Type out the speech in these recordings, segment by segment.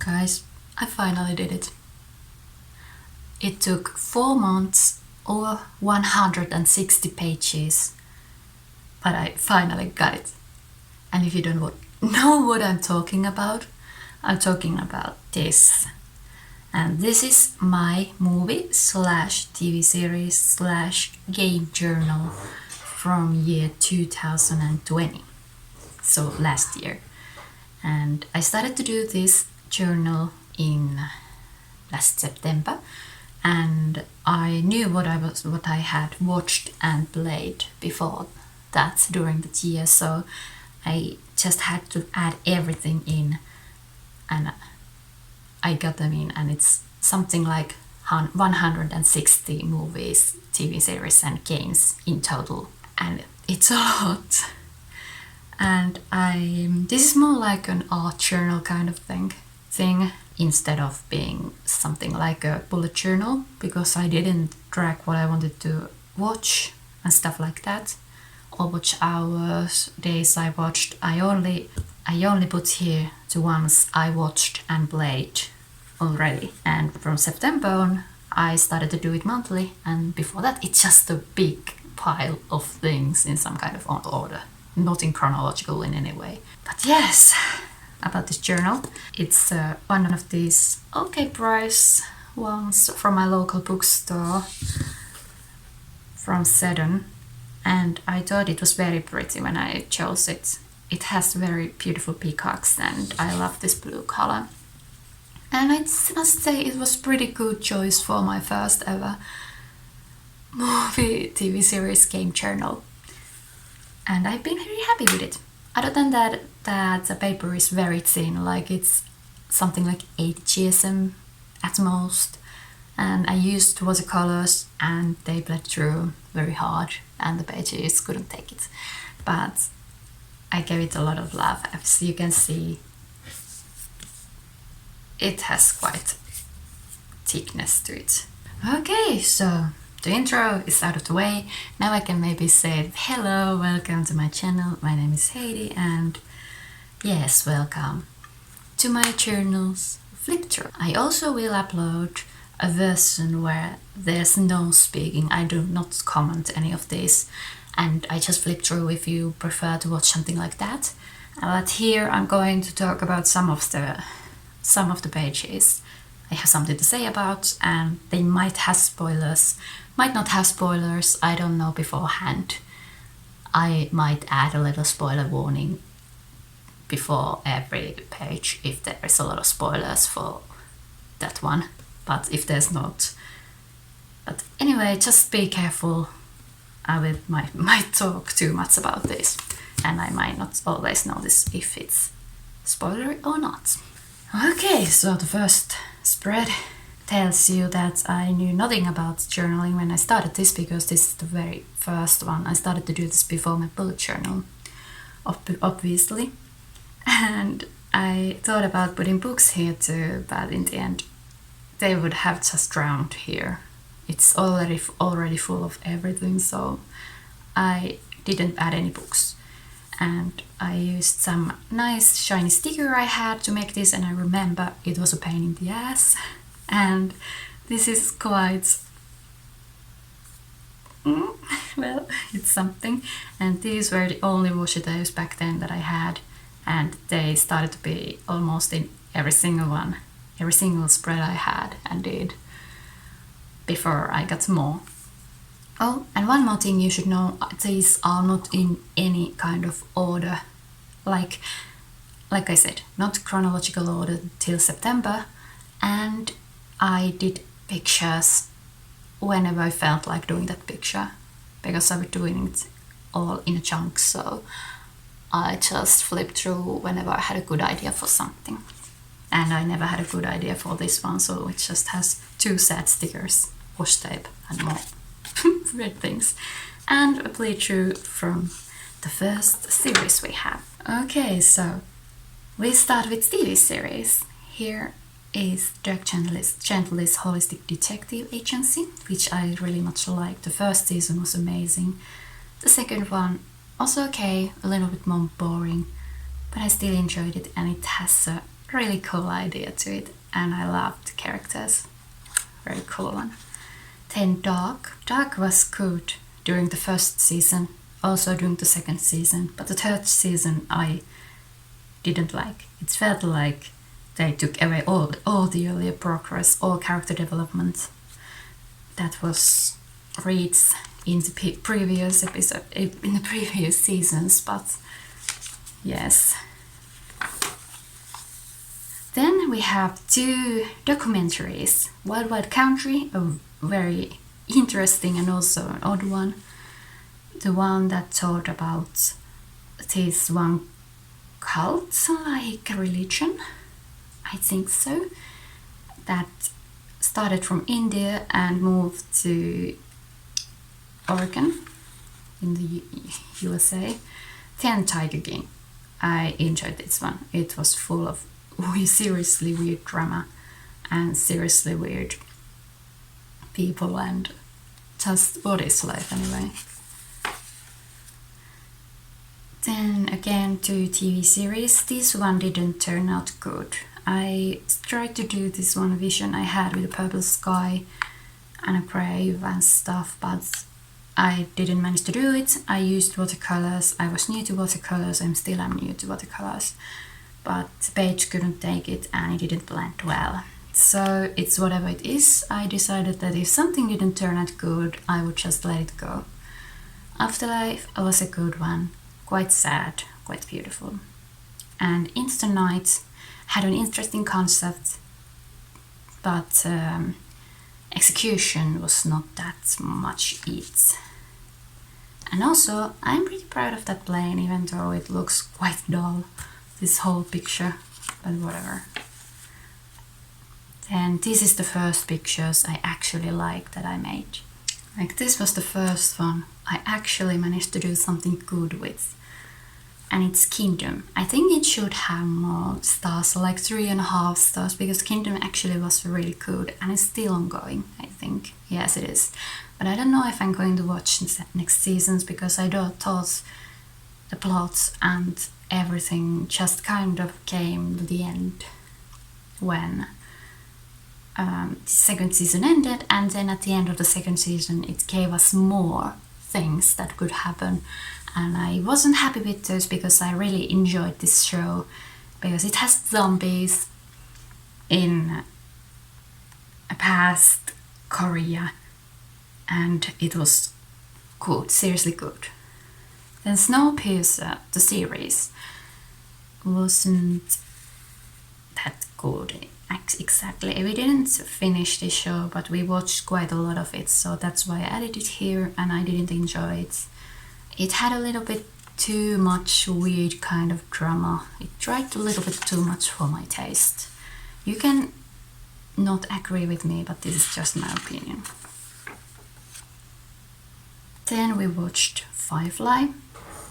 Guys, I finally did it. It took 4 months or 160 pages, but I finally got it. And if you don't know what I'm talking about this. And this is my movie slash TV series slash game journal from year 2020. So last year. And I started to do this journal in last September, and I knew what I had watched and played before that during the year, so I just had to add everything in, and I got them in, and it's something like 160 movies, TV series and games in total, and it's a lot. And this is more like an art journal kind of thing instead of being something like a bullet journal, because I didn't track what I wanted to watch and stuff like that, or watch hours, days I watched. I only put here the ones I watched and played already. And from September on I started to do it monthly, and before that it's just a big pile of things in some kind of order, not in chronological in any way. But yes, about this journal, it's one of these okay price ones from my local bookstore from Seddon, and I thought it was very pretty when I chose it. It has very beautiful peacocks and I love this blue color. And I must say it was pretty good choice for my first ever movie TV series game journal. And I've been very happy with it. Other than that the paper is very thin, like it's something like 8 GSM at most. And I used watercolors and they bled through very hard and the pages couldn't take it. But I gave it a lot of love. As you can see, it has quite thickness to it. Okay, so the intro is out of the way. Now I can maybe say hello, welcome to my channel. My name is Heidi, and yes, welcome to my journal's Flipthrough. I also will upload a version where there's no speaking. I do not comment any of this, and I just flip through if you prefer to watch something like that. But here I'm going to talk about some of the pages I have something to say about, and they might have spoilers, might not have spoilers, I don't know beforehand. I might add a little spoiler warning before every page if there is a lot of spoilers for that one, but if there's not. But anyway, just be careful. I might talk too much about this, and I might not always notice if it's spoilery or not. Okay, so the first spread tells you that I knew nothing about journaling when I started this, because this is the very first one. I started to do this before my bullet journal, obviously. And I thought about putting books here too, but in the end they would have just drowned here. It's already full of everything, so I didn't add any books. And I used some nice shiny sticker I had to make this, and I remember it was a pain in the ass. And this is quite well, it's something. And these were the only washi tapes back then that I had, and they started to be almost in every single spread I had and did before I got more. Oh, and one more thing you should know, these are not in any kind of order. Like I said, not chronological order till September, and I did pictures whenever I felt like doing that picture, because I was doing it all in a chunk, so I just flipped through whenever I had a good idea for something. And I never had a good idea for this one, so it just has 2 sad stickers, washi tape and more weird things, and a playthrough from the first series we have. Okay, so we start with TV series. Here is Dirk Gently's Holistic Detective Agency, which I really much liked. The first season was amazing. The second one also okay, a little bit more boring, but I still enjoyed it, and it has a really cool idea to it, and I loved the characters. Very cool one. Then Dark. Dark was good during the first season, also during the second season, but the third season I didn't like. It felt like they took away all the earlier progress, all character development that was reached in the previous episode, in the previous seasons, but yes. Then we have 2 documentaries. Wild Wild Country, a very interesting and also an odd one. The one that talked about this one cult, like a religion, I think so, that started from India and moved to Oregon in the USA. Then Tiger King. I enjoyed this one. It was full of seriously weird drama and seriously weird people and just what is life anyway. Then again 2 TV series. This one didn't turn out good. I tried to do this one vision I had with a purple sky and a brave and stuff, but I didn't manage to do it. I used watercolors. I was new to watercolors. I'm new to watercolors, but the page couldn't take it and it didn't blend well. So it's whatever it is. I decided that if something didn't turn out good, I would just let it go. Afterlife was a good one. Quite sad, quite beautiful. And Into the Night had an interesting concept, but execution was not that much it. And also, I'm pretty proud of that plane, even though it looks quite dull, this whole picture, but whatever. Then this is the first pictures I actually like that I made. Like this was the first one I actually managed to do something good with. And it's Kingdom. I think it should have more stars, so like 3.5 stars, because Kingdom actually was really good and it's still ongoing, I think. Yes, it is. But I don't know if I'm going to watch next seasons, because I thought the plots and everything just kind of came to the end when the second season ended, and then at the end of the second season it gave us more things that could happen. And I wasn't happy with those, because I really enjoyed this show, because it has zombies in a past Korea, and it was good, seriously good. Then Snowpiercer, the series, wasn't that good exactly. We didn't finish the show, but we watched quite a lot of it, so that's why I added it here, and I didn't enjoy it. It had a little bit too much weird kind of drama. It tried a little bit too much for my taste. You can not agree with me, but this is just my opinion. Then we watched Firefly.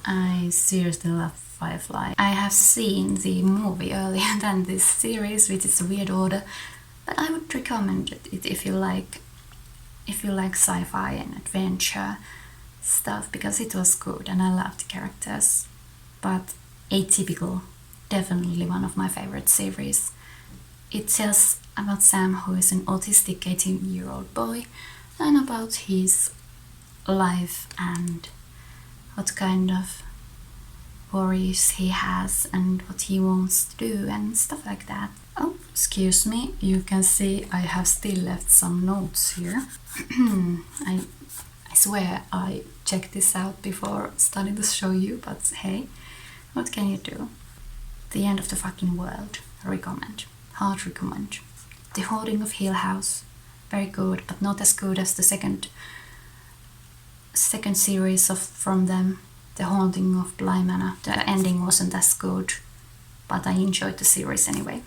I seriously love Firefly. I have seen the movie earlier than this series, which is a weird order, but I would recommend it if you like sci-fi and adventure stuff, because it was good and I loved the characters. But Atypical, definitely one of my favorite series. It tells about Sam, who is an autistic 18-year-old boy, and about his life and what kind of worries he has and what he wants to do and stuff like that. Oh, excuse me, you can see I have still left some notes here. I swear I checked this out before starting to show you, but hey, what can you do? The End of the Fucking World, recommend, hard recommend. The Haunting of Hill House, very good, but not as good as the second series from them, The Haunting of Bly Manor. The ending wasn't as good, but I enjoyed the series anyway.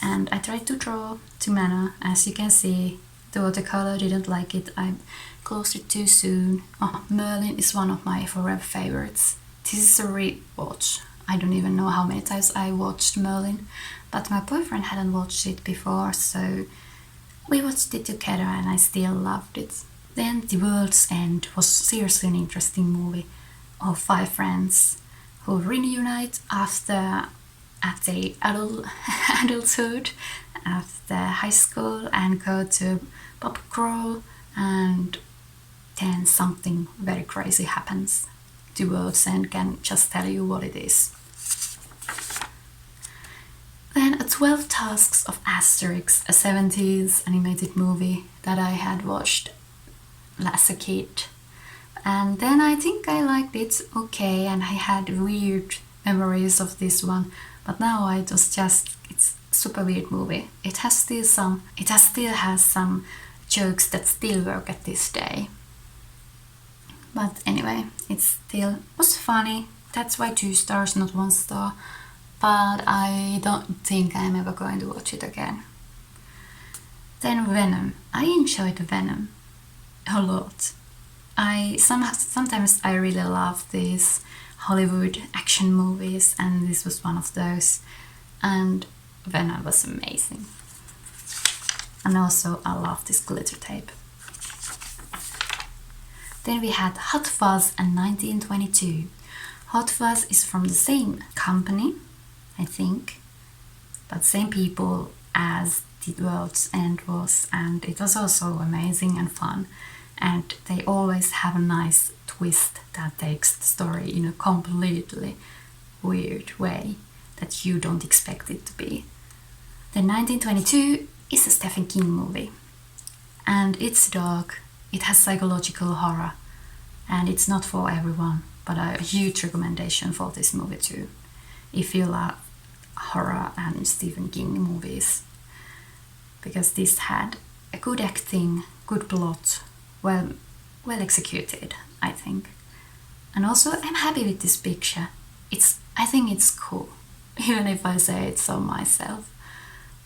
And I tried to draw to Manor, as you can see. The watercolor didn't like it. I closed it too soon. Oh, Merlin is one of my forever favorites. This is a rewatch. I don't even know how many times I watched Merlin, but my boyfriend hadn't watched it before, so we watched it together and I still loved it. Then The World's End was seriously an interesting movie of 5 friends who reunite after at the adulthood at the high school and go to pub crawl, and then something very crazy happens towards and can just tell you what it is. Then 12 Tasks of Asterix, a 70s animated movie that I had watched as a kid. And then I think I liked it okay, and I had weird memories of this one, but now it's super weird movie. It still has some jokes that still work at this day. But anyway, it still was funny. That's why 2 stars, not 1 star. But I don't think I'm ever going to watch it again. Then Venom. I enjoyed Venom a lot. Sometimes I really love these Hollywood action movies, and this was one of those. And Venom was amazing. And also I love this glitter tape. Then we had Hot Fuzz and 1922. Hot Fuzz is from the same company, I think, but same people as The World's End was, and it was also amazing and fun. And they always have a nice twist that takes the story in a completely weird way that you don't expect it to be. The 1922 is a Stephen King movie, and it's dark, it has psychological horror, and it's not for everyone, but a huge recommendation for this movie too, if you love horror and Stephen King movies, because this had a good acting, good plot, well executed, I think. And also I'm happy with this picture. I think it's cool, even if I say it so myself.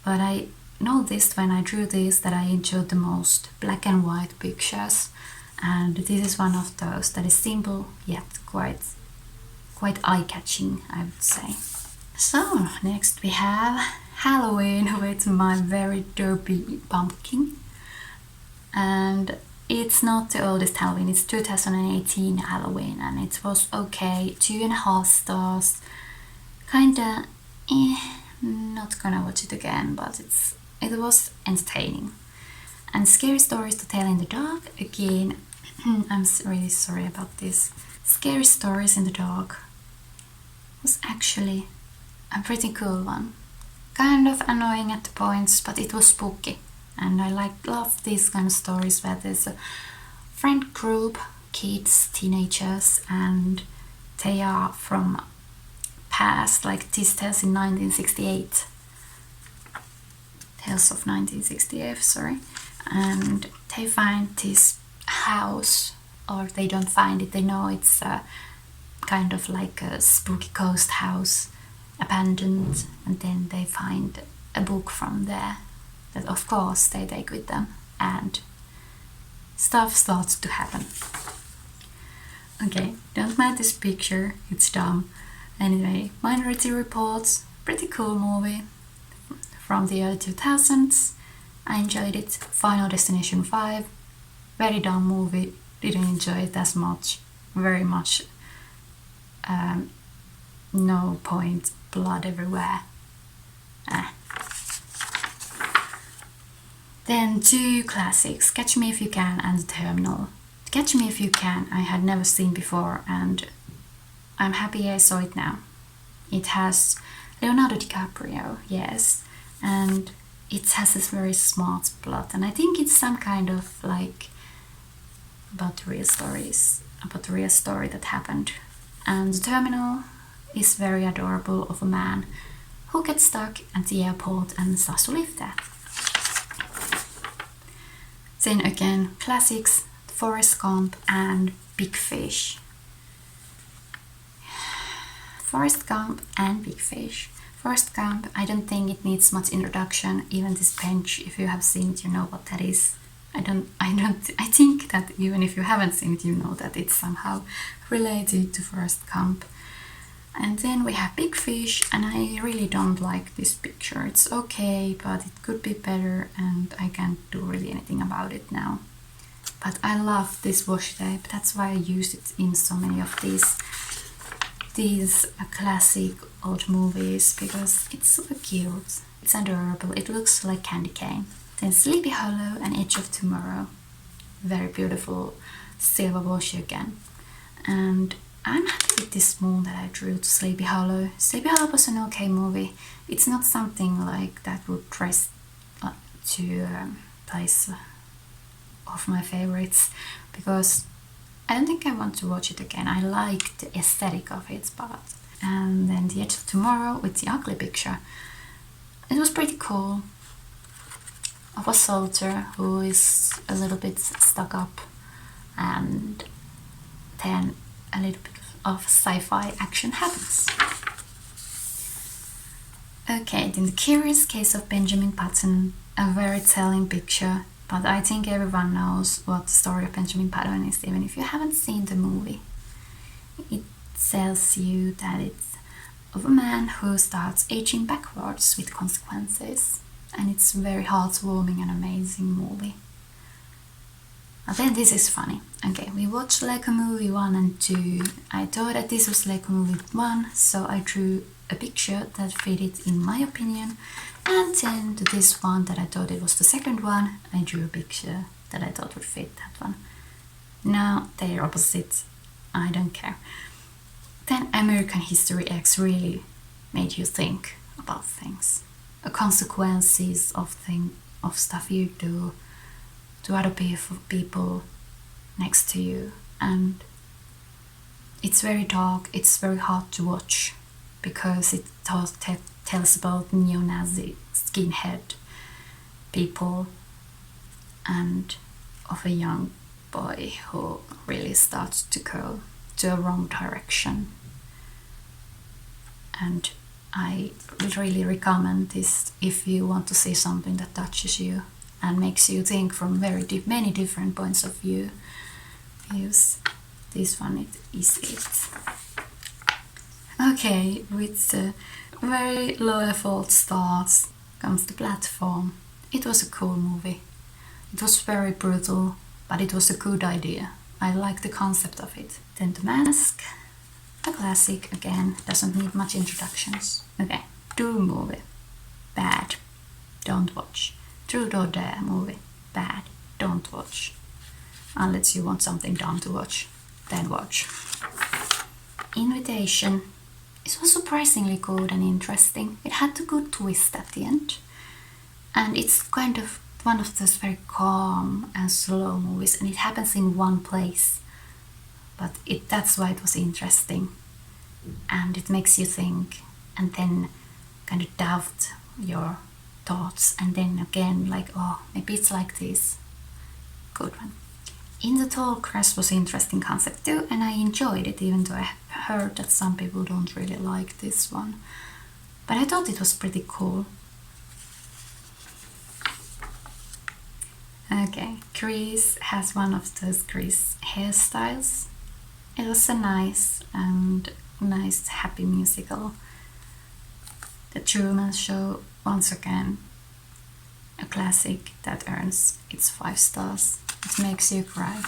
But I noticed when I drew this that I enjoyed the most black and white pictures, and this is one of those that is simple yet quite eye-catching, I would say. So next we have Halloween with my very derpy pumpkin, and it's not the oldest Halloween, it's 2018 Halloween, and it was okay, 2.5 stars, kinda not gonna watch it again, but it was entertaining. And Scary Stories to Tell in the Dark, again, I'm really sorry about this. Scary Stories in the Dark was actually a pretty cool one. Kind of annoying at the points, but it was spooky. And I love these kind of stories where there's a friend group, kids, teenagers, and they are from past, like this Tales in 1968. Tales of 1968, sorry. And they find this house, or they don't find it, they know it's kind of like a spooky ghost house, abandoned, and then they find a book from there that of course they take with them, and stuff starts to happen. Okay, don't mind this picture, it's dumb. Anyway, Minority Reports, pretty cool movie from the early 2000s. I enjoyed it. Final Destination 5, very dumb movie, didn't enjoy it as much, very much no point, blood everywhere. Then 2 classics, Catch Me If You Can and The Terminal. Catch Me If You Can I had never seen before, and I'm happy I saw it now. It has Leonardo DiCaprio, yes, and it has this very smart plot, and I think it's some kind of like about real story that happened. And The Terminal is very adorable, of a man who gets stuck at the airport and starts to live there. Then again, classics, Forrest Gump and Big Fish. Forrest Gump and Big Fish. Forrest Gump, I don't think it needs much introduction. Even this bench, if you have seen it, you know what that is. I think that even if you haven't seen it, you know that it's somehow related to Forrest Gump. And then we have Big Fish, and I really don't like this picture. It's okay, but it could be better, and I can't do really anything about it now. But I love this washi tape, that's why I use it in so many of these these classic old movies because it's super cute. It's adorable. It looks like candy cane. Then Sleepy Hollow and Edge of Tomorrow. Very beautiful silver washi again. And I'm happy with this moon that I drew to Sleepy Hollow. Sleepy Hollow was an okay movie. It's not something like that would rise to place of my favorites because I don't think I want to watch it again. I like the aesthetic of it, but... And then The Edge of Tomorrow with the ugly picture. It was pretty cool. Of a soldier who is a little bit stuck up, and then a little bit of sci-fi action happens. Okay, then The Curious Case of Benjamin Button, a very telling picture, but I think everyone knows what the story of Benjamin Button is, even if you haven't seen the movie. It tells you that it's of a man who starts aging backwards with consequences, and it's very heartwarming and amazing movie. But then this is funny. Okay, we watched Lego Movie 1 and 2. I thought that this was Lego Movie 1, so I drew a picture that fitted in my opinion, and then to this one that I thought it was the second one, I drew a picture that I thought would fit that one. Now they're opposite. I don't care. Then American History X really made you think about things. The consequences of stuff you do to other people next to you, and it's very dark. It's very hard to watch because it tells about neo-Nazi skinhead people and of a young boy who really starts to go to a wrong direction. And I would really recommend this if you want to see something that touches you and makes you think from many different points of view. This one is it. Okay, with the very low effort starts comes the platform. It was a cool movie. It was very brutal, but it was a good idea. I like the concept of it. Then The Mask. A classic, again, doesn't need much introductions. Okay, Doom movie. Bad. Don't watch. Truth or Dare movie. Bad. Don't watch. Unless you want something dumb to watch, then watch. Invitation. It was surprisingly good and interesting. It had a good twist at the end. And it's kind of one of those very calm and slow movies, and it happens in one place. But that's why it was interesting, and it makes you think and then kind of doubt your thoughts, and then again like, oh, maybe it's like this. Good one. In the Tall Grass was an interesting concept too, and I enjoyed it, even though I heard that some people don't really like this one, but I thought it was pretty cool. Okay, Grease has one of those Grease hairstyles. It was a nice happy musical. The Truman Show, once again, a classic that earns its 5 stars. It makes you cry.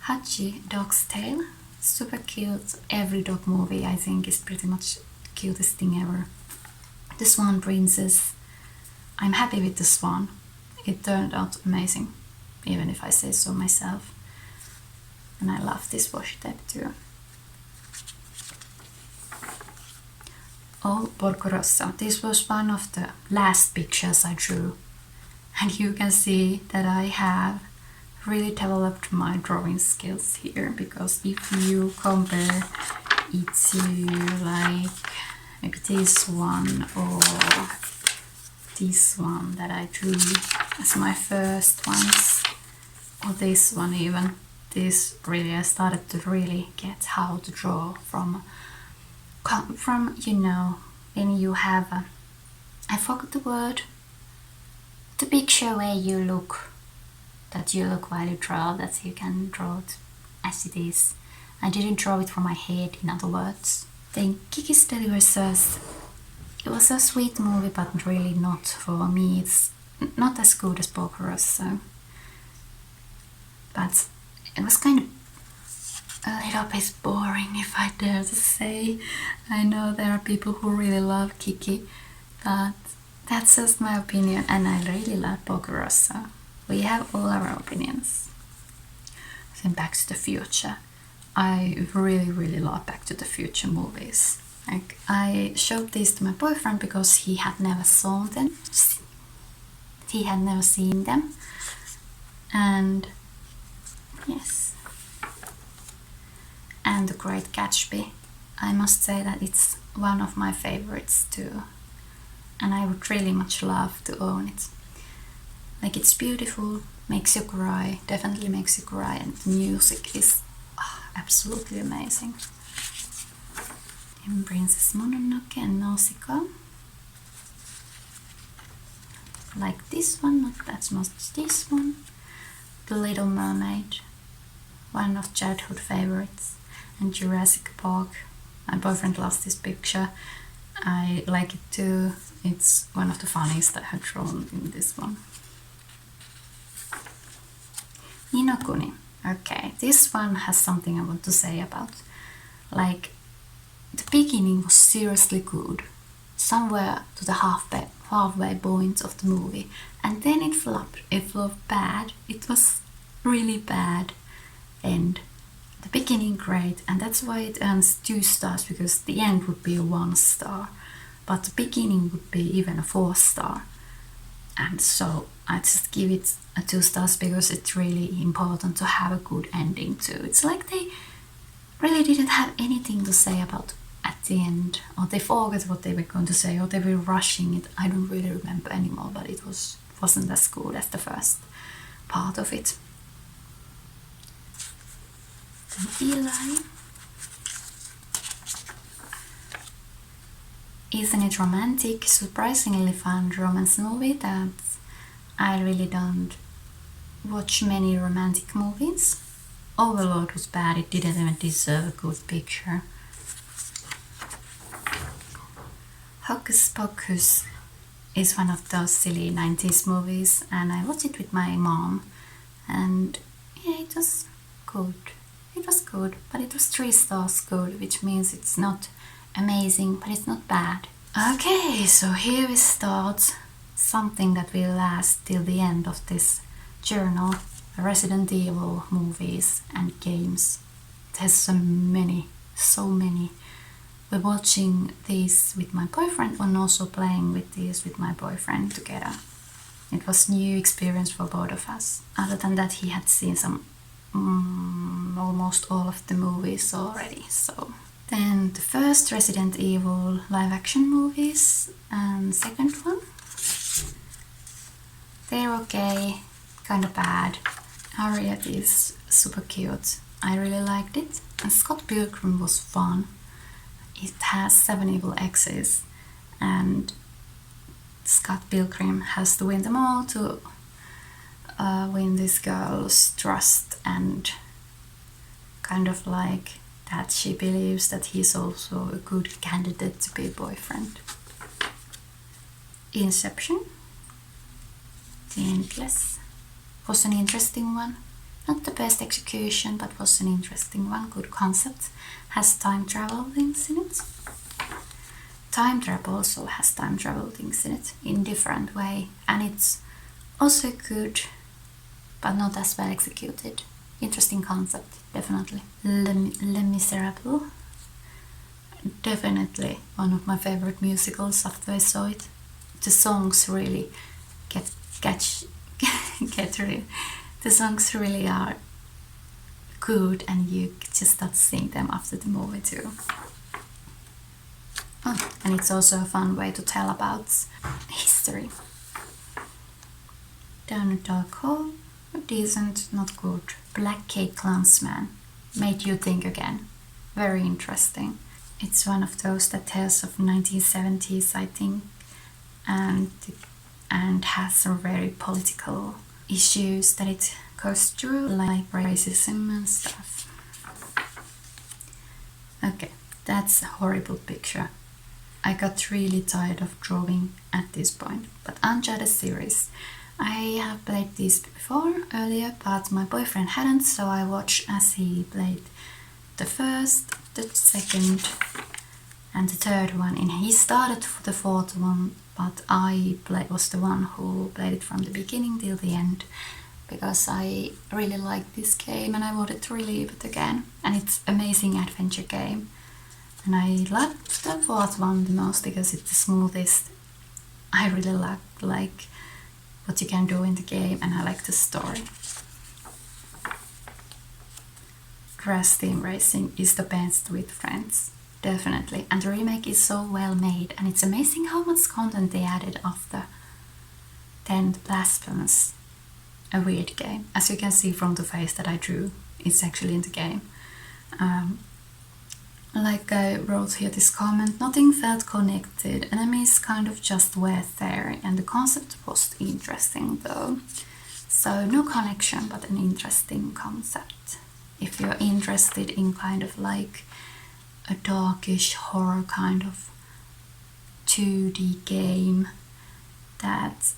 Hachi, Dog's Tale, super cute. Every dog movie I think is pretty much the cutest thing ever. The Swan Princess, I'm happy with the swan. It turned out amazing, even if I say so myself. And I love this washi tape too. Oh, Porco Rosso. This was one of the last pictures I drew. And you can see that I have really developed my drawing skills here, because if you compare it to like maybe this one or this one that I drew as my first ones, or this one even, this really I started to really get how to draw from you know, when you have a, I forgot the word, the picture where you look, that you look while you draw, that you can draw it as it is. I didn't draw it from my head, in other words. Then Kiki's Delivery Sauce. It was a sweet movie, but really not for me. It's not as good as Porco Rosso. But it was kind of a little bit boring, if I dare to say. I know there are people who really love Kiki, but that's just my opinion, and I really love Poco Rosso. We have all our opinions. Then Back to the Future. I really love Back to the Future movies. Like, I showed these to my boyfriend because he had never saw them. He had never seen them. And yes. And The Great Gatsby. I must say that it's one of my favorites too. And I would really much love to own it. Like, it's beautiful, makes you cry, definitely makes you cry, and the music is absolutely amazing. And Princess Mononoke and Nausicaa. Like this one, not as much as this one. The Little Mermaid, one of childhood favorites. And Jurassic Park. My boyfriend loves this picture. I like it too. It's one of the funniest I have drawn in this one. Ni no Kuni. Okay, this one has something I want to say about. Like, the beginning was seriously good, somewhere to the halfway point of the movie, and then it flopped. It flopped bad. It was really bad. And the beginning great, and that's why it earns 2 stars, because the end would be a 1 star, but the beginning would be even a 4 star. And so I just give it a 2 stars because it's really important to have a good ending too. It's like they really didn't have anything to say about at the end, or they forgot what they were going to say, or they were rushing it. I don't really remember anymore, but it wasn't as good as the first part of it. And Eli. Isn't it romantic? Surprisingly fun romance movie that I really don't watch many romantic movies. Overlord was bad, it didn't even deserve a good picture. Hocus Pocus is one of those silly 90s movies, and I watched it with my mom, and yeah, it was good. It was good, but it was 3 stars good, which means it's not amazing, but it's not bad. Okay, so here we start something that will last till the end of this journal. Resident Evil movies and games. There's so many. We're watching these with my boyfriend and also playing with these with my boyfriend together. It was new experience for both of us. Other than that, he had seen some almost all of the movies already. So then the first Resident Evil live action movies and second one. They're okay, kind of bad. Harriet is super cute. I really liked it. And Scott Pilgrim was fun. It has 7 evil exes, and Scott Pilgrim has to win them all to win this girl's trust, and kind of like that she believes that he's also a good candidate to be a boyfriend. Inception. The Endless was an interesting one. Not the best execution, but was an interesting one. Good concept. Has time travel things in it. Time travel also has time travel things in it in different way, and it's also good, but not as well executed. Interesting concept, definitely. Les Miserables. Definitely one of my favorite musicals after I saw it. The songs really the songs really are good, and you just start to sing them after the movie too. Oh, and it's also a fun way to tell about history. Down a Dark Hole, decent, not good. Black Cake Clansman, made you think again. Very interesting. It's one of those that tells of 1970s, I think, and has some very political issues that it goes through, like racism and stuff. Okay, that's a horrible picture. I got really tired of drawing at this point. But Uncharted series. I have played this before, earlier, but my boyfriend hadn't, so I watched as he played the first, the second, and the third one, and he started the fourth one, but I was the one who played it from the beginning till the end, because I really liked this game and I wanted to relive it again. And it's amazing adventure game. And I loved the fourth one the most because it's the smoothest. I really like what you can do in the game, and I like the story. Crash Team Racing is the best with friends, definitely. And the remake is so well made, and it's amazing how much content they added after 10 Blasphemous. A weird game. As you can see from the face that I drew, it's actually in the game. Like I wrote here this comment, nothing felt connected, enemies kind of just were there, and the concept was interesting though. So no connection, but an interesting concept. If you're interested in kind of like a darkish horror kind of 2D game that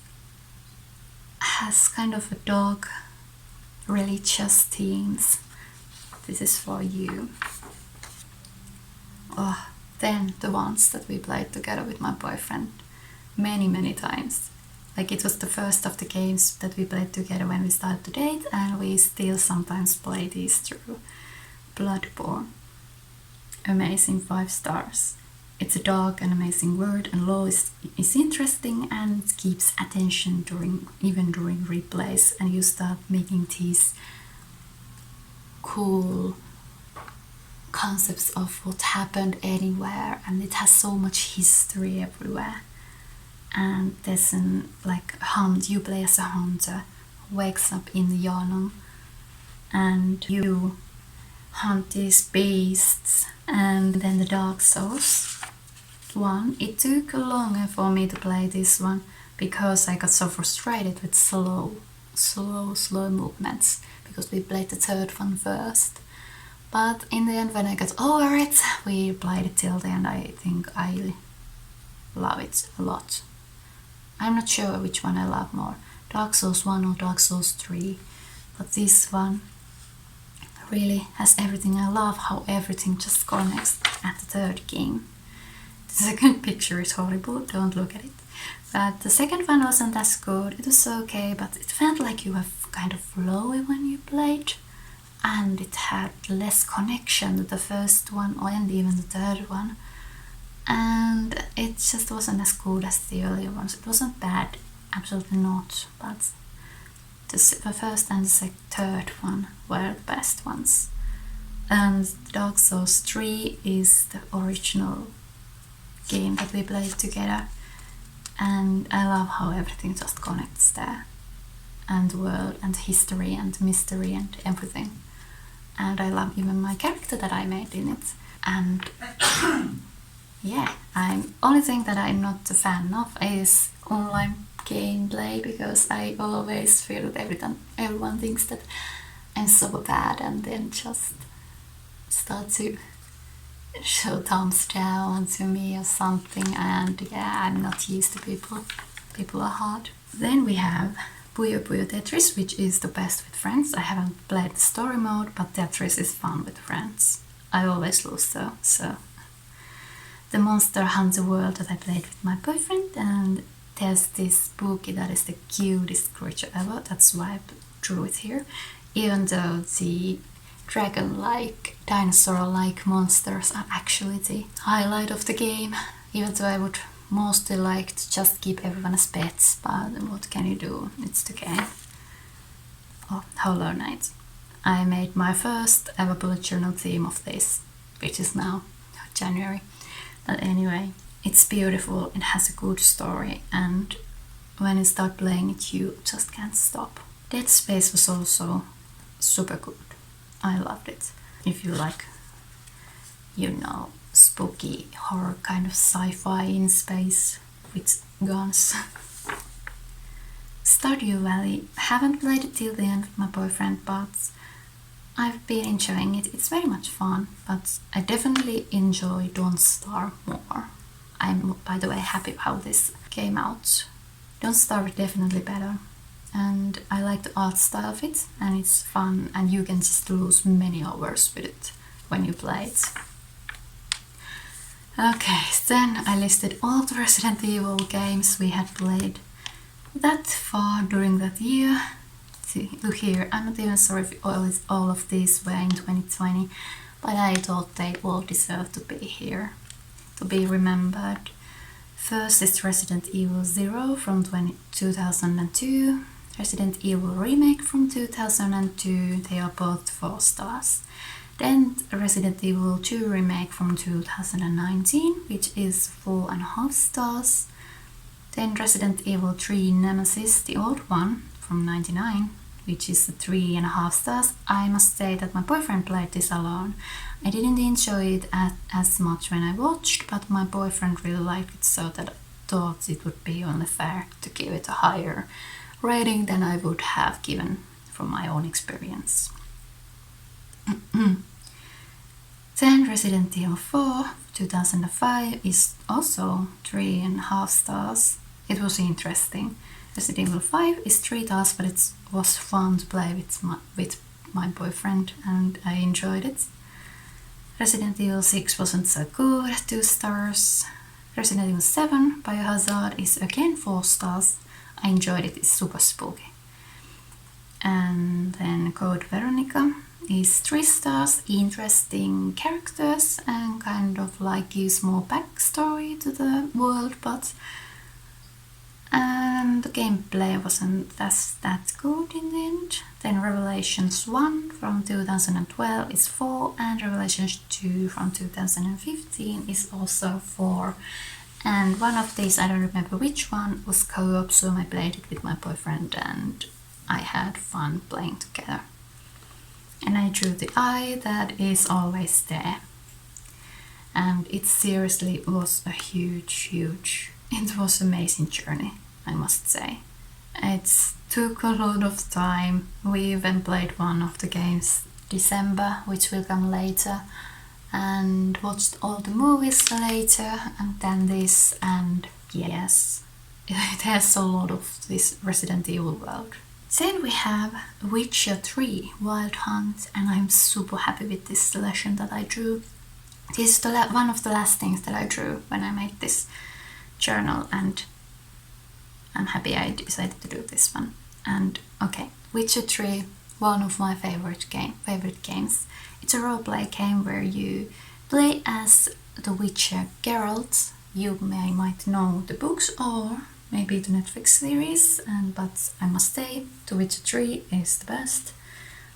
has kind of a dark religious themes, this is for you. Oh, then the ones that we played together with my boyfriend many times. Like it was the first of the games that we played together when we started to date, and we still sometimes play these through. Bloodborne. Amazing 5 stars. It's a dark and amazing world, and lore is interesting, and it keeps attention even during replays, and you start making these cool concepts of what happened anywhere, and it has so much history everywhere. And there's like a hunt, you play as a hunter who wakes up in the Yharnam, and you hunt these beasts. And then the Dark Souls one, it took longer for me to play this one because I got so frustrated with slow movements, because we played the third one first. But in the end, when I got over it, we played it till the end. I think I love it a lot. I'm not sure which one I love more, Dark Souls 1 or Dark Souls 3, but this one really has everything I love, how everything just connects at the third game. The second picture is horrible, don't look at it. But the second one wasn't as good, it was okay, but it felt like you were kind of flowy when you played, and it had less connection to the first one and even the third one. And it just wasn't as good as the earlier ones. It wasn't bad, absolutely not, but the first and the third one were the best ones. And Dark Souls 3 is the original game that we played together, and I love how everything just connects there, and the world and history and mystery and everything. And I love even my character that I made in it. And yeah, only thing that I'm not a fan of is online gameplay, because I always feel that everyone thinks that I'm so bad, and then just start to show thumbs down to me or something. And yeah, I'm not used to people. People are hard. Then we have Puyo Puyo Tetris, which is the best with friends. I haven't played the story mode, but Tetris is fun with friends. I always lose though, so. The Monster Hunter World that I played with my boyfriend, and there's this bookie that is the cutest creature ever, that's why I drew it here. Even though the dragon-like, dinosaur-like monsters are actually the highlight of the game, even though I would mostly like to just keep everyone as pets, but what can you do, it's the game. Oh, Hollow Knight. I made my first ever bullet journal theme of this, which is now January. But anyway, it's beautiful, it has a good story, and when you start playing it, you just can't stop. Dead Space was also super good. I loved it. If you like, you know, spooky horror kind of sci-fi in space with guns. Stardew Valley, haven't played it till the end with my boyfriend, but I've been enjoying it. It's very much fun, but I definitely enjoy Don't Starve more. I'm, by the way, happy how this came out. Don't Starve is definitely better, and I like the art style of it, and it's fun, and you can just lose many hours with it when you play it. Okay, then I listed all the Resident Evil games we had played that far during that year. See, look here, I'm not even sure if all of these were in 2020, but I thought they all deserve to be here, to be remembered. First is Resident Evil 0 from 2002, Resident Evil Remake from 2002, they are both 4 stars. Then Resident Evil 2 Remake from 2019, which is 4.5 stars. Then Resident Evil 3 Nemesis, the old one, from 99, which is 3.5 stars. I must say that my boyfriend played this alone. I didn't enjoy it as much when I watched, but my boyfriend really liked it, so that I thought it would be only fair to give it a higher rating than I would have given from my own experience. Then Resident Evil 4 2005 is also 3.5 stars. It was interesting. Resident Evil 5 is 3 stars, but it was fun to play with my boyfriend and I enjoyed it. Resident Evil 6 wasn't so good, 2 stars. Resident Evil 7 Biohazard is again 4 stars. I enjoyed it, it's super spooky. And then Code Veronica is 3 stars, interesting characters and kind of like gives more backstory to the world, but the gameplay wasn't that good in the end. Then Revelations 1 from 2012 is 4 and Revelations 2 from 2015 is also 4. And one of these, I don't remember which one, was co-op, so I played it with my boyfriend and I had fun playing together. And I drew the eye that is always there. And it seriously was a huge, it was an amazing journey, I must say. It took a lot of time. We even played one of the games December, which will come later, and watched all the movies later, and then this, and yes, it has a lot of this Resident Evil world. Then we have Witcher 3 Wild Hunt, and I'm super happy with this selection that I drew. This is one of the last things that I drew when I made this journal, and I'm happy I decided to do this one. And okay, Witcher 3, one of my favorite games. It's a roleplay game where you play as the Witcher Geralt. You might know the books or maybe the Netflix series, but I must say The Witcher 3 is the best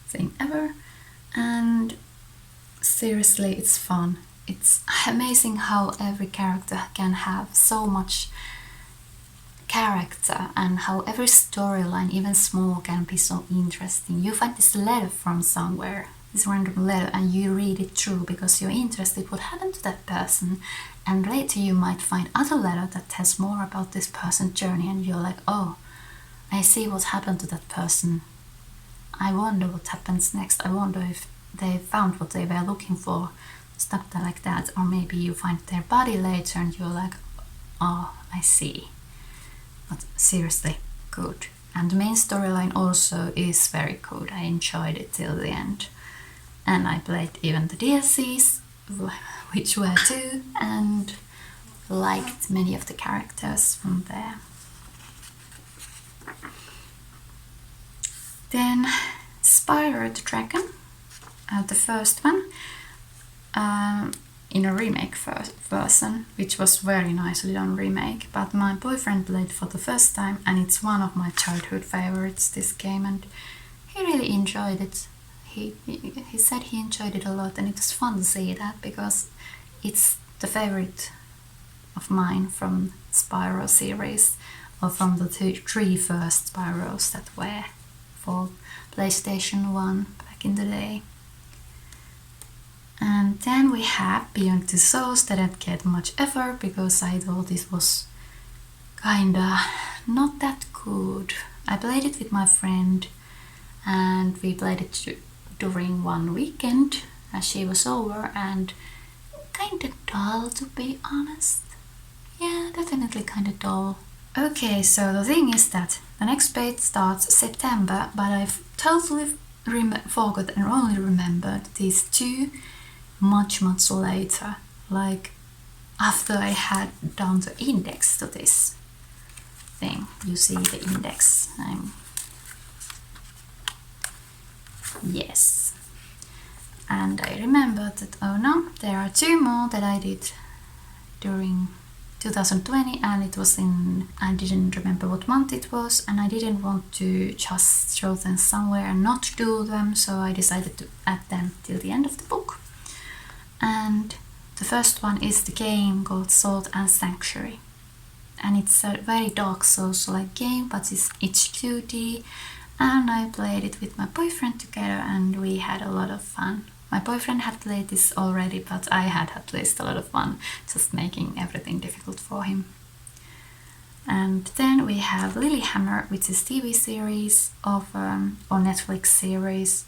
thing ever, and seriously it's fun. It's amazing how every character can have so much character and how every storyline, even small, can be so interesting. You find this letter from somewhere, this random letter, and you read it through because you're interested what happened to that person, and later you might find other letter that tells more about this person's journey and you're like, oh, I see what happened to that person. I wonder what happens next. I wonder if they found what they were looking for, stuff like that. Or maybe you find their body later and you're like, oh, I see. But seriously, good. And the main storyline also is very good. I enjoyed it till the end. And I played even the DLCs, which were 2, and liked many of the characters from there. Then Spyro the Dragon, the first one, in a remake version, which was very nicely done remake, but my boyfriend played for the first time and it's one of my childhood favorites, this game, and he really enjoyed it. He said he enjoyed it a lot, and it was fun to see that because it's the favorite of mine from Spyro series, or from the 3 first Spyros that were for PlayStation 1 back in the day. And then we have Beyond Two Souls that didn't get much effort because I thought this was kinda not that good. I played it with my friend and we played it during one weekend as she was over, and kinda dull, to be honest. Yeah, definitely kinda dull. Okay, so the thing is that the next page starts September, but I've totally forgot and only remembered these 2 much later, like after I had done the index to this thing. You see the index. Yes. And I remembered that, oh no, there are 2 more that I did during 2020, and it was I didn't remember what month it was, and I didn't want to just throw them somewhere and not do them, so I decided to add them till the end of the book. And the first one is the game called Salt and Sanctuary, and it's a very dark Souls-like game, but it's 2D, and I played it with my boyfriend together, and we had a lot of fun. My boyfriend had played this already, but I had at least a lot of fun just making everything difficult for him. And then we have Lilyhammer, which is TV series of or Netflix series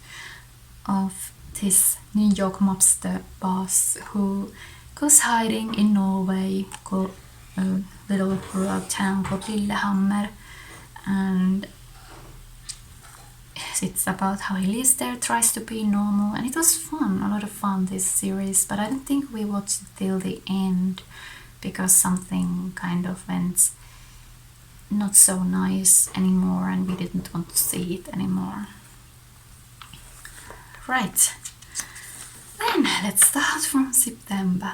of this New York mobster boss who goes hiding in Norway, called a little rural town called Lillehammer, and it's about how he lives there, tries to be normal, and it was fun, a lot of fun, this series, but I don't think we watched it till the end because something kind of went not so nice anymore and we didn't want to see it anymore. Right, then let's start from September.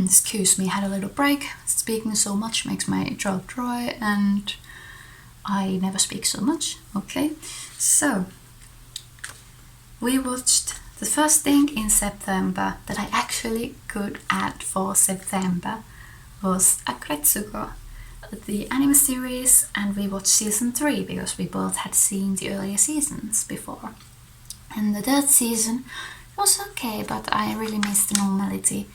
Excuse me, had a little break. Speaking so much makes my throat dry and I never speak so much. Okay, so we watched the first thing in September that I actually could add for September was Agretsuko, the anime series, and we watched season 3 because we both had seen the earlier seasons before. And the 3rd season was okay, but I really missed the normality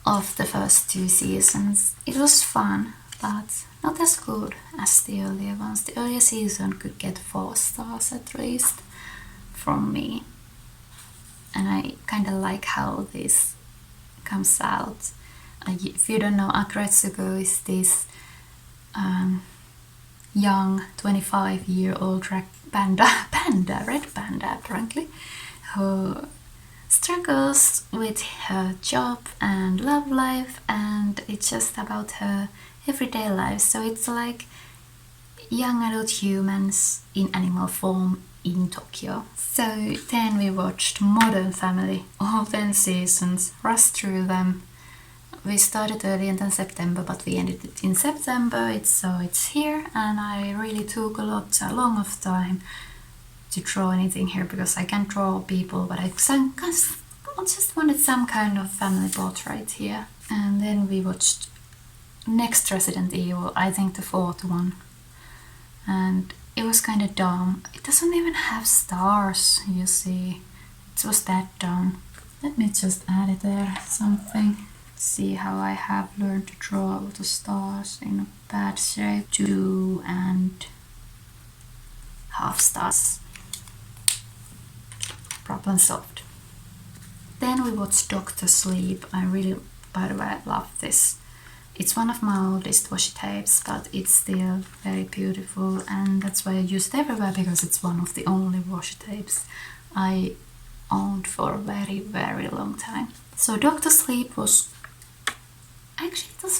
of the first 2 seasons. It was fun, but not as good as the earlier ones. The earlier season could get 4 stars at least from me. And I kind of like how this comes out. If you don't know, Agretsuko is this young 25-year-old red panda apparently, who struggles with her job and love life, and it's just about her everyday life. So it's like young adult humans in animal form in Tokyo. So then we watched Modern Family, all 10 seasons, rushed through them. We started earlier than September, but we ended it in September. It's here, and I really took a long of time to draw anything here because I can't draw people, but I just wanted some kind of family portrait here. And then we watched next Resident Evil, I think the 4th one, and it was kind of dumb. It doesn't even have stars, you see. It was that dumb. Let me just add it there, something. See how I have learned to draw the stars in a bad shape. 2 and half stars. Problem solved. Then we watched Doctor Sleep. I really, by the way, love this. It's one of my oldest washi tapes, but it's still very beautiful, and that's why I use it everywhere, because it's one of the only washi tapes I owned for a very, very long time. So Doctor Sleep was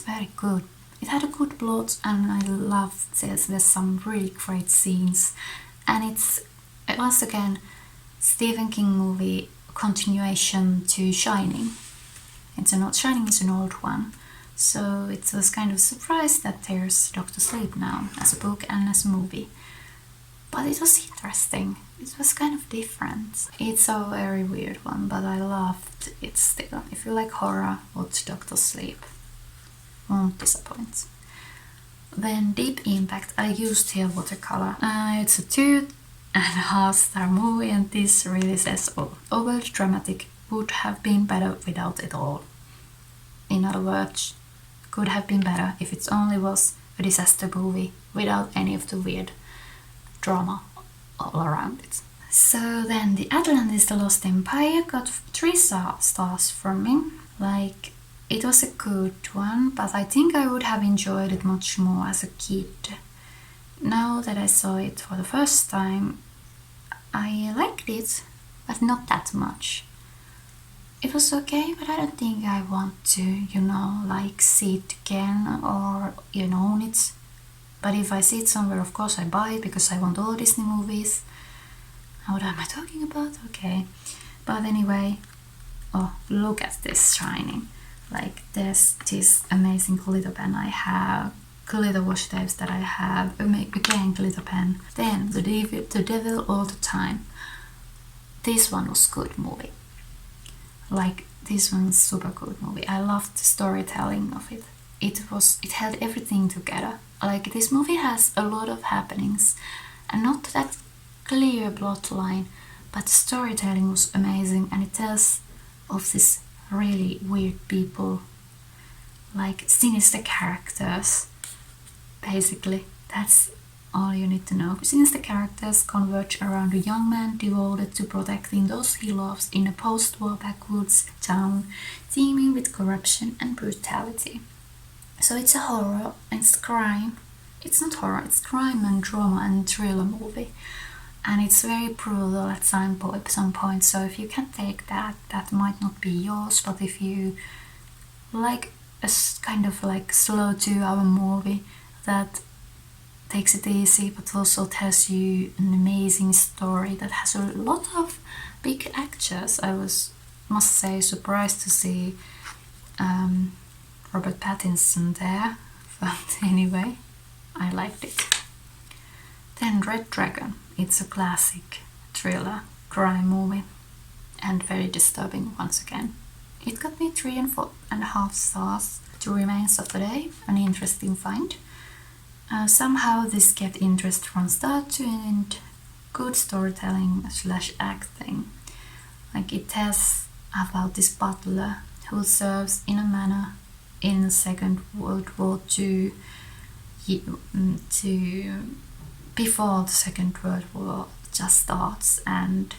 very good. It had a good plot, and I loved this. There's some really great scenes, and it's once again Stephen King movie continuation to Shining. Shining is an old one, so it was kind of surprised that there's Doctor Sleep now as a book and as a movie. But it was interesting. It was kind of different. It's a very weird one, but I loved it still. If you like horror, watch Doctor Sleep. Won't disappoint. Then Deep Impact, I used here watercolor. It's a 2.5 star movie, and this really says all. Overly dramatic, would have been better without it all. In other words, could have been better if it only was a disaster movie without any of the weird drama all around it. So then the Atlantis The Lost Empire got 3 stars from me. Like, it was a good one, but I think I would have enjoyed it much more as a kid. Now that I saw it for the first time, I liked it, but not that much. It was okay, but I don't think I want to, like see it again or own it. But if I see it somewhere, of course I buy it because I want all Disney movies. What am I talking about? Okay. But anyway, oh, look at this shining. Like there's this amazing glitter pen I have, glitter washi tapes that I have, again glitter pen. Then the devil all the time. This one was good movie. Like this one's super good movie. I loved the storytelling of it. It held everything together. Like this movie has a lot of happenings and not that clear plot line, but the storytelling was amazing, and it tells of this really weird people, like sinister characters. Basically, that's all you need to know. Sinister characters converge around a young man devoted to protecting those he loves in a post-war backwoods town teeming with corruption and brutality. So it's a horror, it's crime. It's not horror, it's crime and drama and thriller movie. And it's very brutal at some point, so if you can take that, that might not be yours. But if you like a kind of like slow 2-hour movie that takes it easy but also tells you an amazing story that has a lot of big actors, I must say surprised to see Robert Pattinson there, but anyway, I liked it. Then Red Dragon. It's a classic thriller crime movie and very disturbing once again. It got me 3.5 stars. The Remains of the Day, an interesting find. Somehow this kept interest from start to end. Good storytelling / acting. Like it tells about this butler who serves in a manor in the Second World War II before the Second World War just starts, and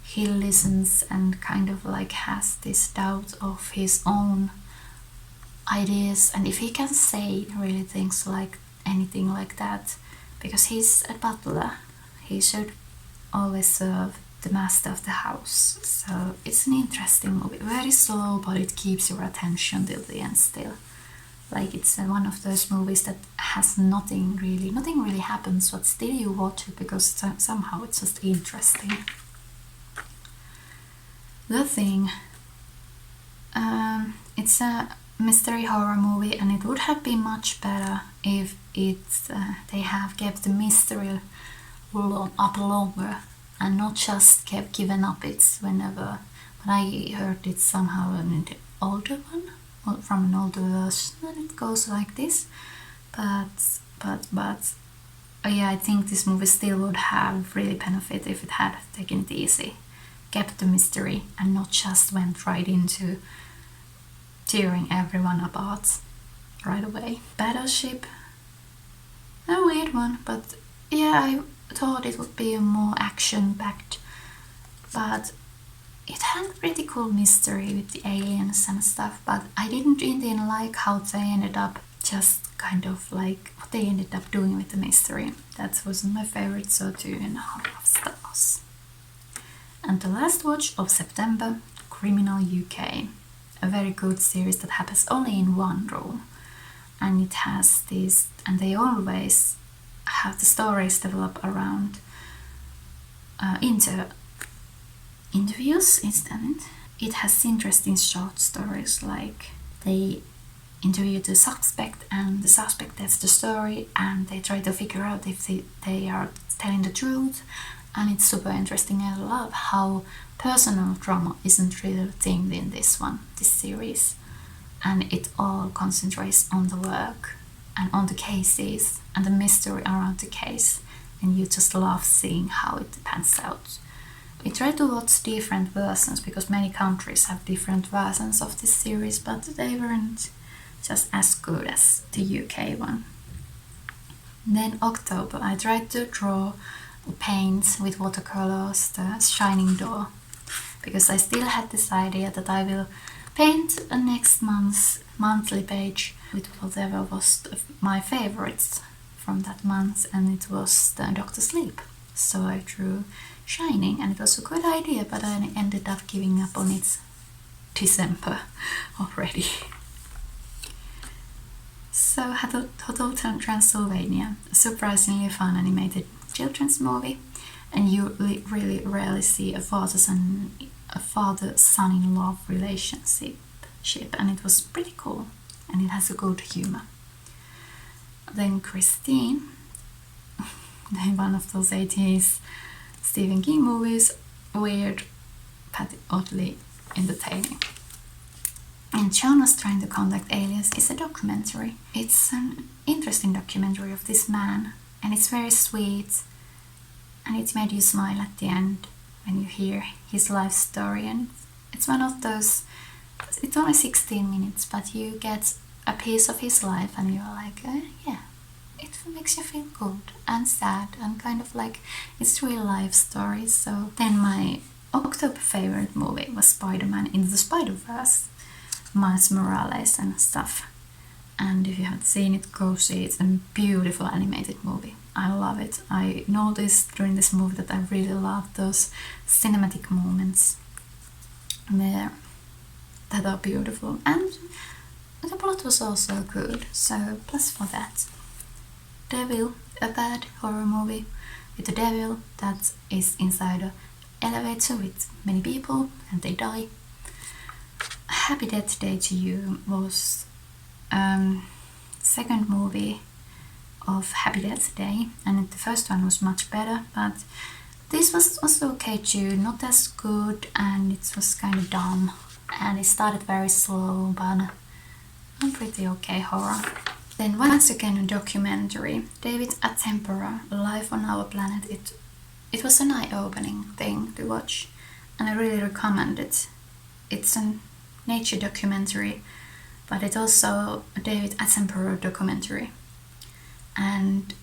he listens and kind of like has this doubt of his own ideas, and if he can say really things like anything like that, because he's a butler, he should always serve the master of the house. So it's an interesting movie, very slow, but it keeps your attention till the end still. Like it's one of those movies that has nothing really happens, but still you watch it because somehow it's just interesting. The Thing. It's a mystery horror movie, and it would have been much better if they have kept the mystery up longer and not just kept giving up it whenever. But I heard it somehow in the older one, from an older version, and it goes like this. But yeah, I think this movie still would have really benefited if it had taken it easy, kept the mystery, and not just went right into tearing everyone apart right away. Battleship, a weird one, but yeah, I thought it would be more action-packed, but it had a pretty cool mystery with the aliens and stuff, but I didn't really like how they ended up, just kind of like what they ended up doing with the mystery. That wasn't my favorite, so 2.5 stars. And the last watch of September, Criminal UK. A very good series that happens only in one room. And it has this, and they always have the stories develop around interviews, isn't it? It has interesting short stories, like they interview the suspect and the suspect tells the story and they try to figure out if they are telling the truth, and it's super interesting. I love how personal drama isn't really a thing in this series, and it all concentrates on the work and on the cases and the mystery around the case, and you just love seeing how it pans out. We try to watch different versions because many countries have different versions of this series, but they weren't just as good as the UK one. Then October, I tried to draw or paint with watercolors the Shining Door, because I still had this idea that I will paint a next month's monthly page with whatever was my favorites from that month, and it was the Doctor Sleep. so I drew Shining, and it was a good idea, but I ended up giving up on it December already. So Hotel Transylvania, a surprisingly fun animated children's movie, and you really rarely see a father-son-in-law relationship, and it was pretty cool, and it has a good humor. Then Christine, one of those 80s Stephen King movies, weird but oddly entertaining. And Jonas Trying to Contact Aliens is a documentary. It's an interesting documentary of this man, and it's very sweet, and it made you smile at the end when you hear his life story. And it's one of those, it's only 16 minutes, but you get a piece of his life and you're like, yeah, it makes you feel good and sad and kind of like it's real life stories. So then my October favorite movie was Spider-Man Into the Spider-Verse, Miles Morales and stuff. And if you haven't seen it, go see it. It's a beautiful animated movie. I love it. I noticed during this movie that I really love those cinematic moments there that are beautiful, and the plot was also good, so plus for that. Devil, a bad horror movie with a devil that is inside an elevator with many people and they die. Happy Death Day to You was second movie of Happy Death Day, and the first one was much better, but this was also okay too, not as good, and it was kind of dumb, and it started very slow, but a pretty okay horror. Then once again a documentary, David Attenborough, Life on Our Planet. It was an eye-opening thing to watch, and I really recommend it. It's a nature documentary, but it's also a David Attenborough documentary, and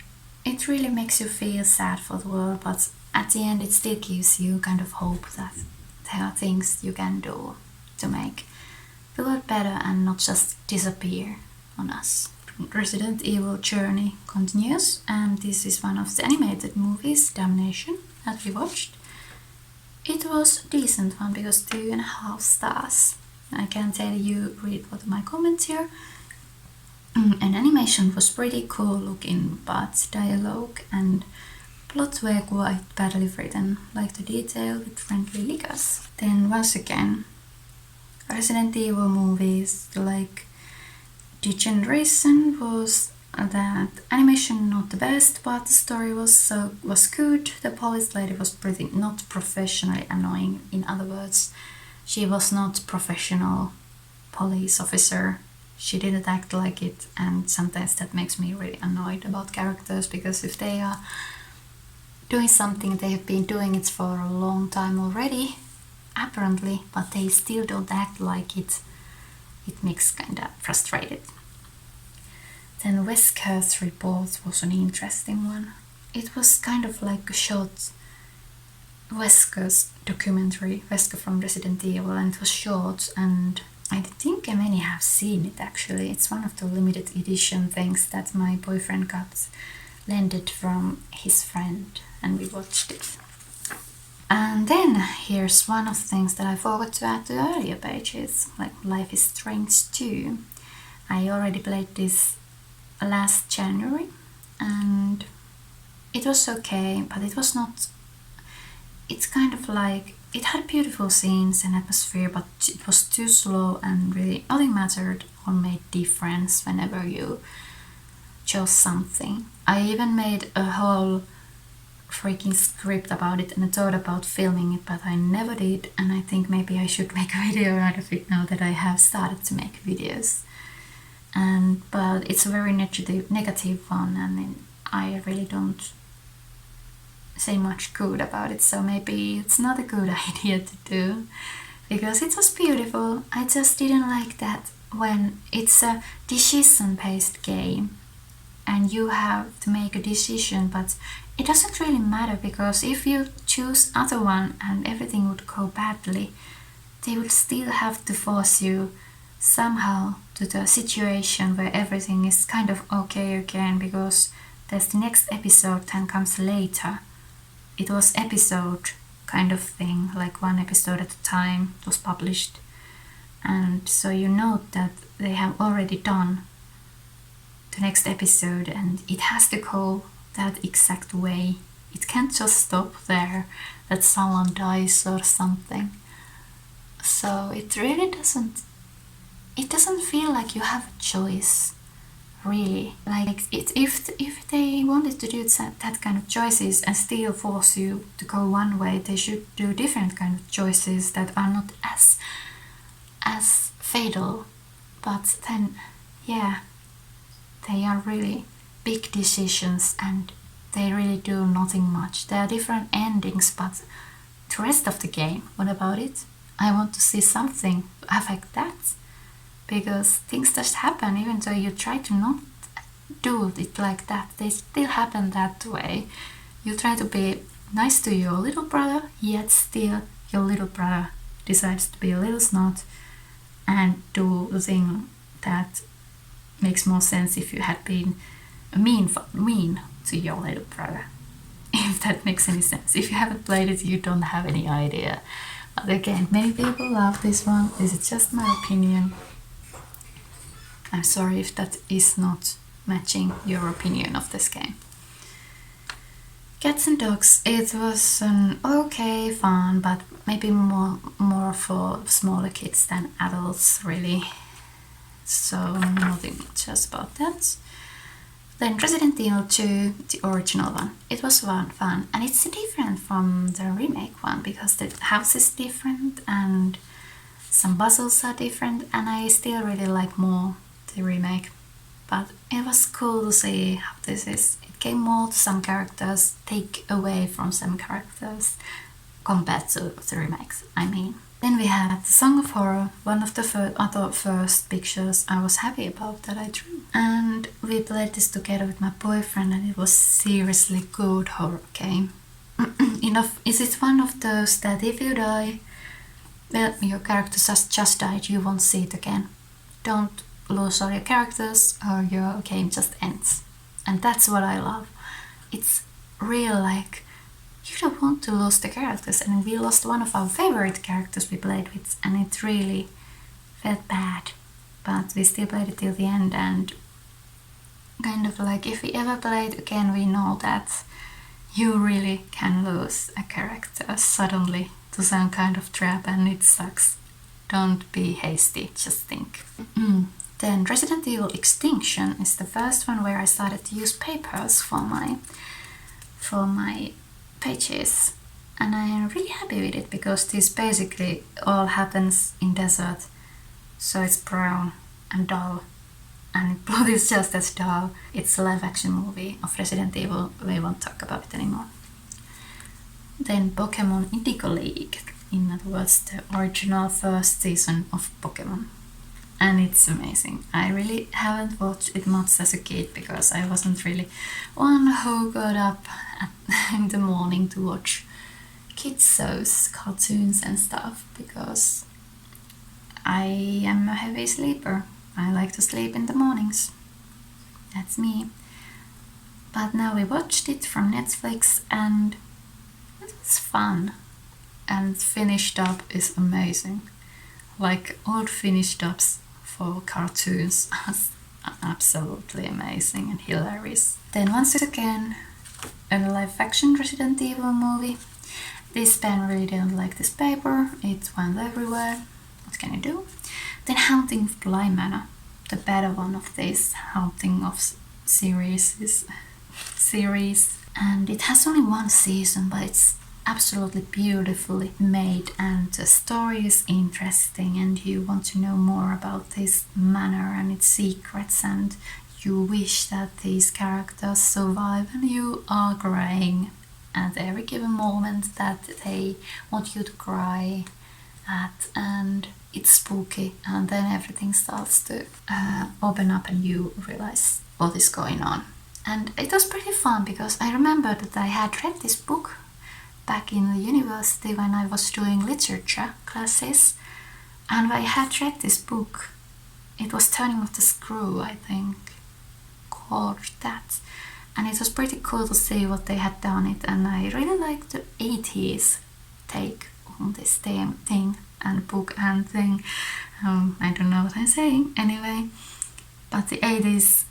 it really makes you feel sad for the world, but at the end it still gives you kind of hope that there are things you can do to make the world better and not just disappear on us. Resident Evil Journey continues, and this is one of the animated movies, Damnation, that we watched. It was a decent one because 2.5 stars. I can tell you, read what my comments here. And animation was pretty cool looking, but dialogue and plot were quite badly written, like the detail with friendly lickers. Then once again, Resident Evil movies, like Degeneration, was that animation not the best, but the story was good. The police lady was pretty not professionally annoying. In other words, she was not professional police officer. She didn't act like it, and sometimes that makes me really annoyed about characters, because if they are doing something, they have been doing it for a long time already, apparently, but they still don't act like it. It makes kinda frustrated. Then Wesker's Report was an interesting one. It was kind of like a short Wesker's documentary, Wesker from Resident Evil, and it was short, and I think many have seen it actually. It's one of the limited edition things that my boyfriend got lended from his friend, and we watched it. And then here's one of the things that I forgot to add to the earlier pages, like Life is Strange 2. I already played this last January, and it was okay, but it was not, it's kind of like, it had beautiful scenes and atmosphere, but it was too slow, and really nothing mattered or made difference whenever you chose something. I even made a whole freaking script about it, and I thought about filming it, but I never did, and I think maybe I should make a video out of it now that I have started to make videos. But it's a very negative one, and I really don't say much good about it, so maybe it's not a good idea to do, because it was beautiful. I just didn't like that when it's a decision-based game and you have to make a decision, but it doesn't really matter, because if you choose other one and everything would go badly, they would still have to force you somehow to the situation where everything is kind of okay again, because there's the next episode that comes later it was episode kind of thing, like one episode at a time was published. And so you note that they have already done the next episode and it has to go that exact way. It can't just stop there, that someone dies or something. So it really doesn't feel like you have a choice, really. Like if they wanted to do that kind of choices and still force you to go one way, they should do different kind of choices that are not as fatal. But then, yeah, they are really big decisions and they really do nothing much. There are different endings, but the rest of the game, what about it? I want to see something affect that, because things just happen even though you try to not do it like that. They still happen that way. You try to be nice to your little brother, yet still your little brother decides to be a little snot and do the thing that makes more sense if you had been mean to your little brother. If that makes any sense. If you haven't played it, you don't have any idea. But again, many people love this one. This is just my opinion. I'm sorry if that is not matching your opinion of this game. Cats and Dogs, it was an okay fun, but maybe more for smaller kids than adults, really. So nothing much else about that. Then Resident Evil 2, the original one. It was fun, and it's different from the remake one because the house is different and some puzzles are different, and I still really like more the remake. But it was cool to see how this is. It gave more to some characters, take away from some characters compared to the remakes, I mean. Then we had The Song of Horror, one of the other first pictures I was happy about that I drew. And we played this together with my boyfriend and it was seriously good horror game. Is it one of those that if you die, well, your character just died, you won't see it again. Don't lose all your characters or your game just ends. And that's what I love. It's real, like, you don't want to lose the characters, and we lost one of our favorite characters we played with, and it really felt bad. But we still played it till the end, and kind of like if we ever play it again, we know that you really can lose a character suddenly to some kind of trap, and it sucks. Don't be hasty, just think. Then Resident Evil Extinction is the first one where I started to use papers for my pages, and I am really happy with it because this basically all happens in desert, so it's brown and dull, and blood is just as dull. It's a live action movie of Resident Evil, we won't talk about it anymore. Then Pokemon Indigo League, in other words the original first season of Pokemon, and it's amazing. I really haven't watched it much as a kid because I wasn't really one who got up in the morning to watch kids shows, cartoons and stuff, because I am a heavy sleeper. I like to sleep in the mornings. That's me. But now we watched it from Netflix and it was fun. And finished up is amazing. Like old finished ups for cartoons are absolutely amazing and hilarious. Then once again, a live action Resident Evil movie. This pen really didn't like this paper, it went everywhere. What can you do? Then Haunting of Bly Manor, the better one of this Haunting of series, and it has only one season, but it's absolutely beautifully made and the story is interesting and you want to know more about this manor and its secrets, and you wish that these characters survive, and you are crying at every given moment that they want you to cry at, and it's spooky, and then everything starts to open up and you realize what is going on. And it was pretty fun because I remember that I had read this book back in the university when I was doing literature classes, and I had read this book. It was Turning of the Screw, I think, called that. and it was pretty cool to see what they had done it, and I really liked the 80s take on this thing and book and thing. I don't know what I'm saying anyway, but the 80s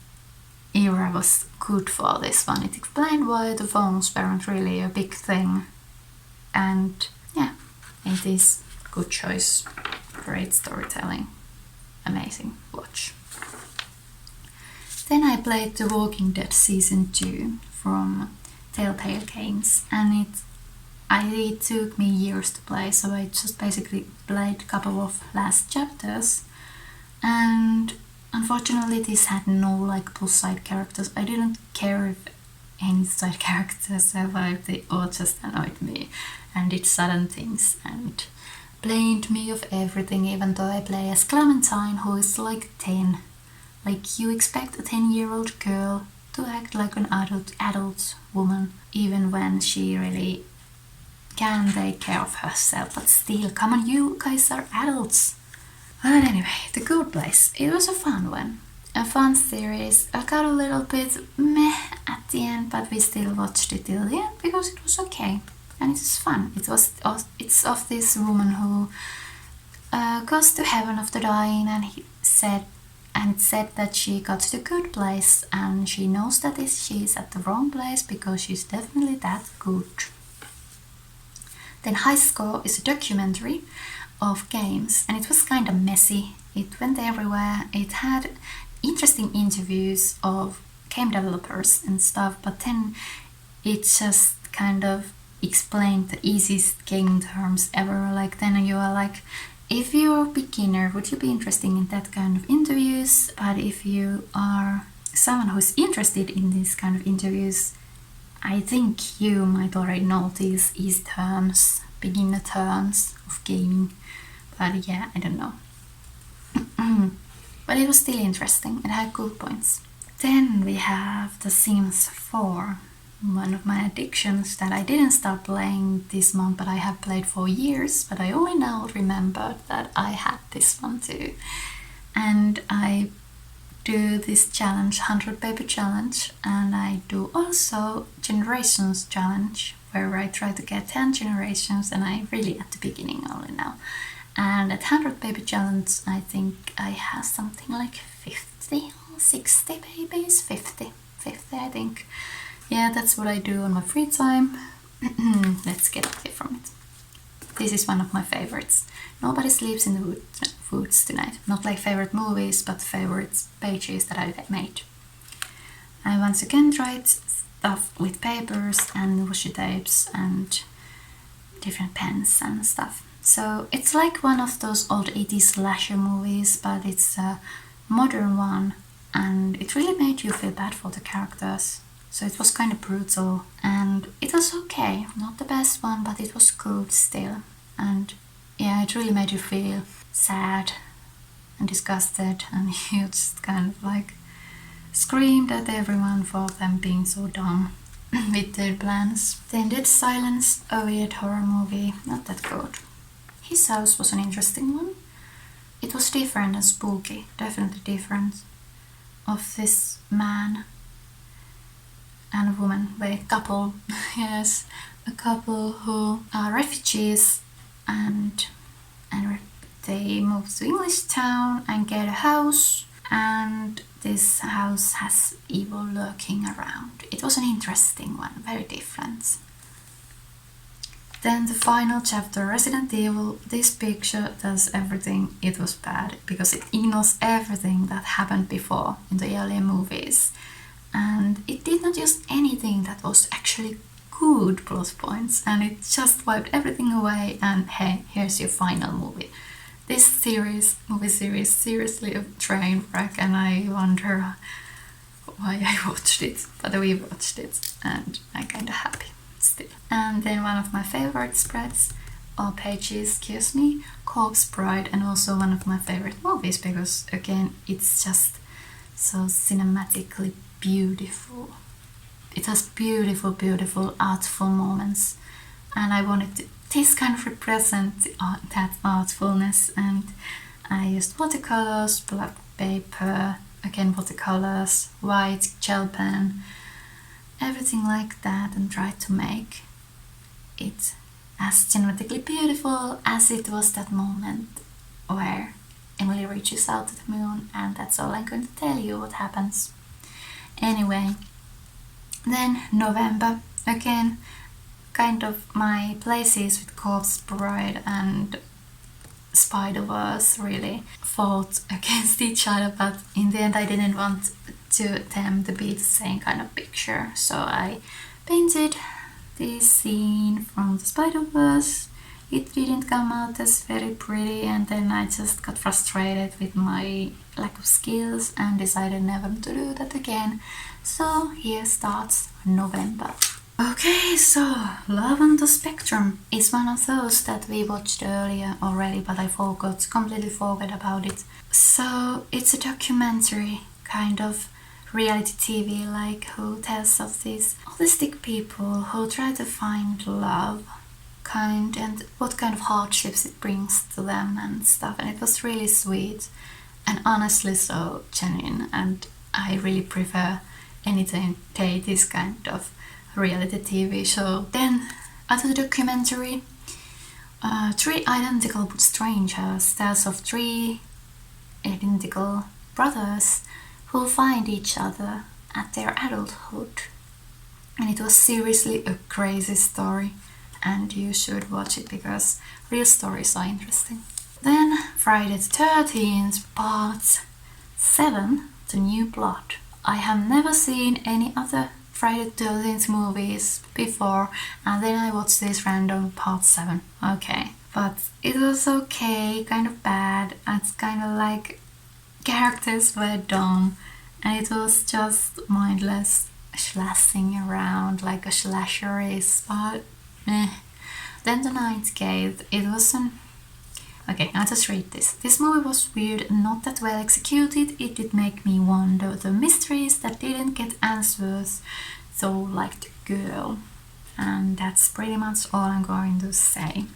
era was good for this one. It explained why the phones weren't really a big thing, and yeah, it is good choice, great storytelling, amazing watch. Then I played The Walking Dead Season 2 from Telltale Games, and it took me years to play, so I just basically played a couple of last chapters, and unfortunately this had no like plus side characters. I didn't care if any side characters survived, they all just annoyed me and did sudden things and blamed me of everything, even though I play as Clementine, who is like 10. Like, you expect a 10-year-old girl to act like an adult woman, even when she really can take care of herself. But still, come on, you guys are adults. But anyway, The Good Place. It was a fun one. A fun series. I got a little bit meh at the end, but we still watched it till the end because it was okay. And it was fun. It's of this woman who goes to heaven after dying, and it said that she got to the good place, and she knows that she's at the wrong place because she's definitely that good. Then High Score is a documentary of games, and it was kind of messy. It went everywhere. It had interesting interviews of game developers and stuff, but then it just kind of explained the easiest game terms ever. Like, then you are like, if you're a beginner, would you be interested in that kind of interviews? But if you are someone who's interested in these kind of interviews, I think you might already know these easy terms, beginner terms of gaming. But yeah, I don't know. But it was still interesting. It had good points. Then we have The Sims 4. One of my addictions that I didn't start playing this month, but I have played for years, but I only now remembered that I had this one too. And I do this challenge, 100 Paper Challenge, and I do also Generations Challenge, where I try to get 10 generations, and I really at the beginning only now. And at 100 Paper Challenge, I think I have something like 50 or 60 babies, 50 I think. Yeah, that's what I do on my free time. Let's get away from it. This is one of my favorites. Nobody Sleeps in the Woods Tonight. Not like favorite movies, but favorite pages that I made. I once again tried stuff with papers and washi tapes and different pens and stuff. So it's like one of those old 80s slasher movies, but it's a modern one, and it really made you feel bad for the characters. So it was kind of brutal, and it was okay. Not the best one, but it was good still. And yeah, it really made you feel sad and disgusted, and you just kind of like screamed at everyone for them being so dumb with their plans. Then Dead Silence, a weird horror movie, not that good. His House was an interesting one. It was different and spooky, definitely different. Of this man and a woman, a couple, yes, a couple who are refugees, and they move to English town and get a house, and this house has evil lurking around. It was an interesting one, very different. Then the final chapter, Resident Evil. This picture does everything. It was bad because it ignores everything that happened before in the earlier movies. And it did not use anything that was actually good plot points, and it just wiped everything away, and hey, here's your final movie. This movie series, seriously a train wreck, and I wonder why I watched it, but we watched it, and I'm kinda happy still. And then one of my favorite spreads, or pages, Corpse Bride, and also one of my favorite movies, because again, it's just so cinematically beautiful. It has beautiful artful moments, and I wanted this kind of represent that artfulness, and I used watercolors, black paper, again watercolors, white gel pen, everything like that and tried to make it as cinematically beautiful as it was that moment where Emily reaches out to the moon, and that's all I'm going to tell you what happens. Anyway, then November, again, kind of my places with Corpse Bride and Spider-Verse really fought against each other, but in the end I didn't want them to be the same kind of picture, so I painted this scene from the Spider-Verse. It didn't come out as very pretty, and then I just got frustrated with my lack of skills and decided never to do that again. So here starts November. Okay, so Love on the Spectrum is one of those that we watched earlier already, but I completely forgot about it. So it's a documentary, kind of reality TV, like, who tells of these autistic people who try to find love, and what kind of hardships it brings to them and stuff. And it was really sweet and honestly so genuine, and I really prefer anytime this kind of reality TV show. Then after the documentary, Three Identical Strangers tells of three identical brothers who find each other at their adulthood. And it was seriously a crazy story, and you should watch it because real stories are interesting. Then Friday the 13th, part 7, The New Blood. I have never seen any other Friday the 13th movies before, and then I watched this random part 7. Okay, but it was okay, kind of bad. It's kind of like characters were dumb, and it was just mindless slashing around like a slasher is, but meh. Then The Ninth Gate, it was okay, I'll just read this. This movie was weird and not that well executed. It did make me wonder the mysteries that didn't get answers, though, like the girl. And that's pretty much all I'm going to say.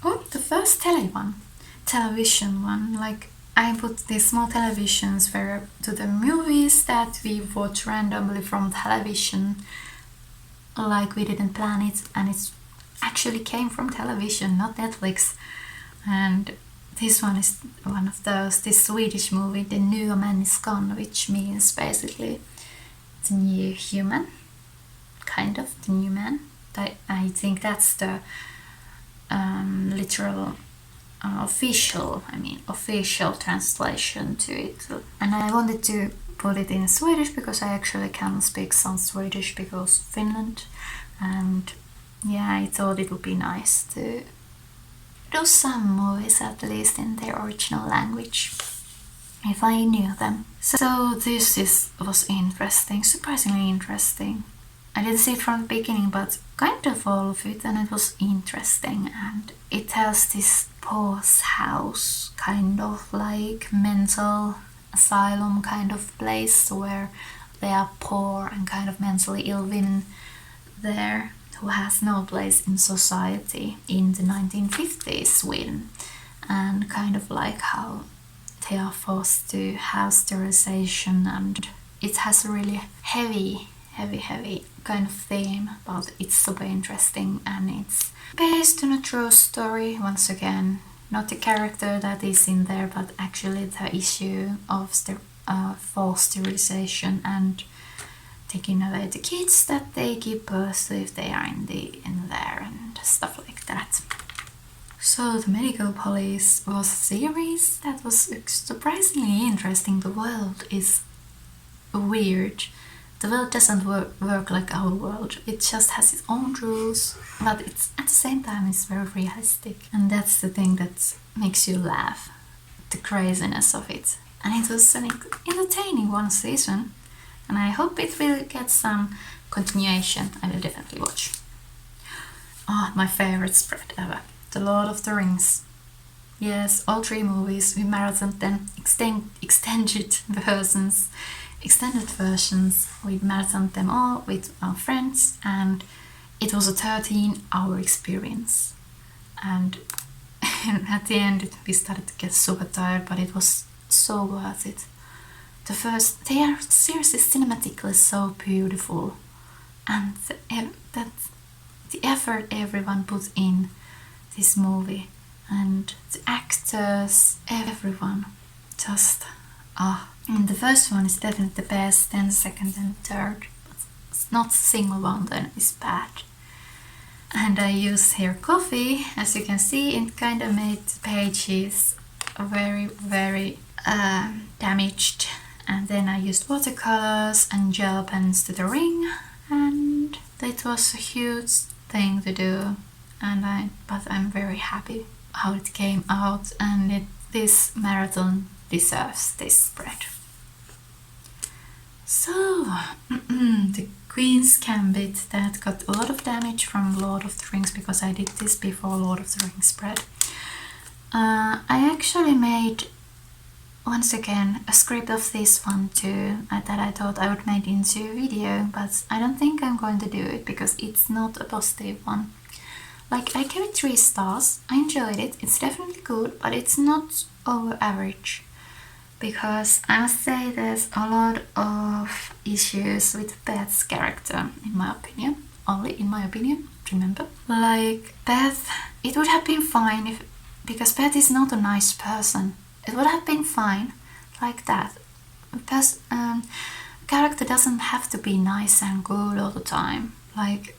Oh, the first television one, like, I put these small televisions where to the movies that we watch randomly from television, like we didn't plan it, and it actually came from television, not Netflix. And this one is one of those, this Swedish movie, The New Man is Gone, which means basically the new human, kind of the new man. I think that's the literal official translation to it. And I wanted to put it in Swedish because I actually can speak some Swedish because Finland, and yeah, I thought it would be nice to do some movies at least in their original language, if I knew them. So this was interesting, surprisingly interesting. I didn't see it from the beginning, but kind of all of it, and it was interesting. And it has this poor's house, kind of like mental asylum kind of place where there are poor and kind of mentally ill women there who has no place in society in the 1950s Sweden, and kind of like how they are forced to have sterilization, and it has a really heavy kind of theme, but it's super interesting, and it's based on a true story. Once again, not the character that is in there, but actually the issue of forced sterilization and taking away the kids that they give birth to if they are in there and stuff like that. So The Medical Police was a series that was surprisingly interesting. The world is weird. The world doesn't work like our world. It just has its own rules, but it's at the same time it's very realistic. And that's the thing that makes you laugh, the craziness of it. And it was an entertaining one season, and I hope it will get some continuation. I will definitely watch. Oh, my favorite spread ever. The Lord of the Rings. Yes, all 3 movies. We marathoned them, extended versions. We marathoned them all with our friends, and it was a 13-hour experience. And at the end we started to get super tired, but it was so worth it. they are seriously cinematically so beautiful, and the effort everyone put in this movie, and the actors, everyone, just and the first one is definitely the best, then the second and third, but it's not a single one that is bad. And I use here coffee, as you can see. It kind of made the pages very, very damaged. And then I used watercolors and gel pens to the ring, and it was a huge thing to do. But I'm very happy how it came out, and this marathon deserves this spread. So, the Queen's Gambit, that got a lot of damage from Lord of the Rings, because I did this before Lord of the Rings spread. I actually made, once again, a script of this one too, that I thought I would make into a video, but I don't think I'm going to do it because it's not a positive one. Like, I gave it 3 stars, I enjoyed it, it's definitely good, but it's not over average. Because I must say there's a lot of issues with Beth's character, in my opinion. Only in my opinion, remember? Like, Beth, it would have been fine because Beth is not a nice person. It would have been fine like that. Character doesn't have to be nice and good all the time. Like,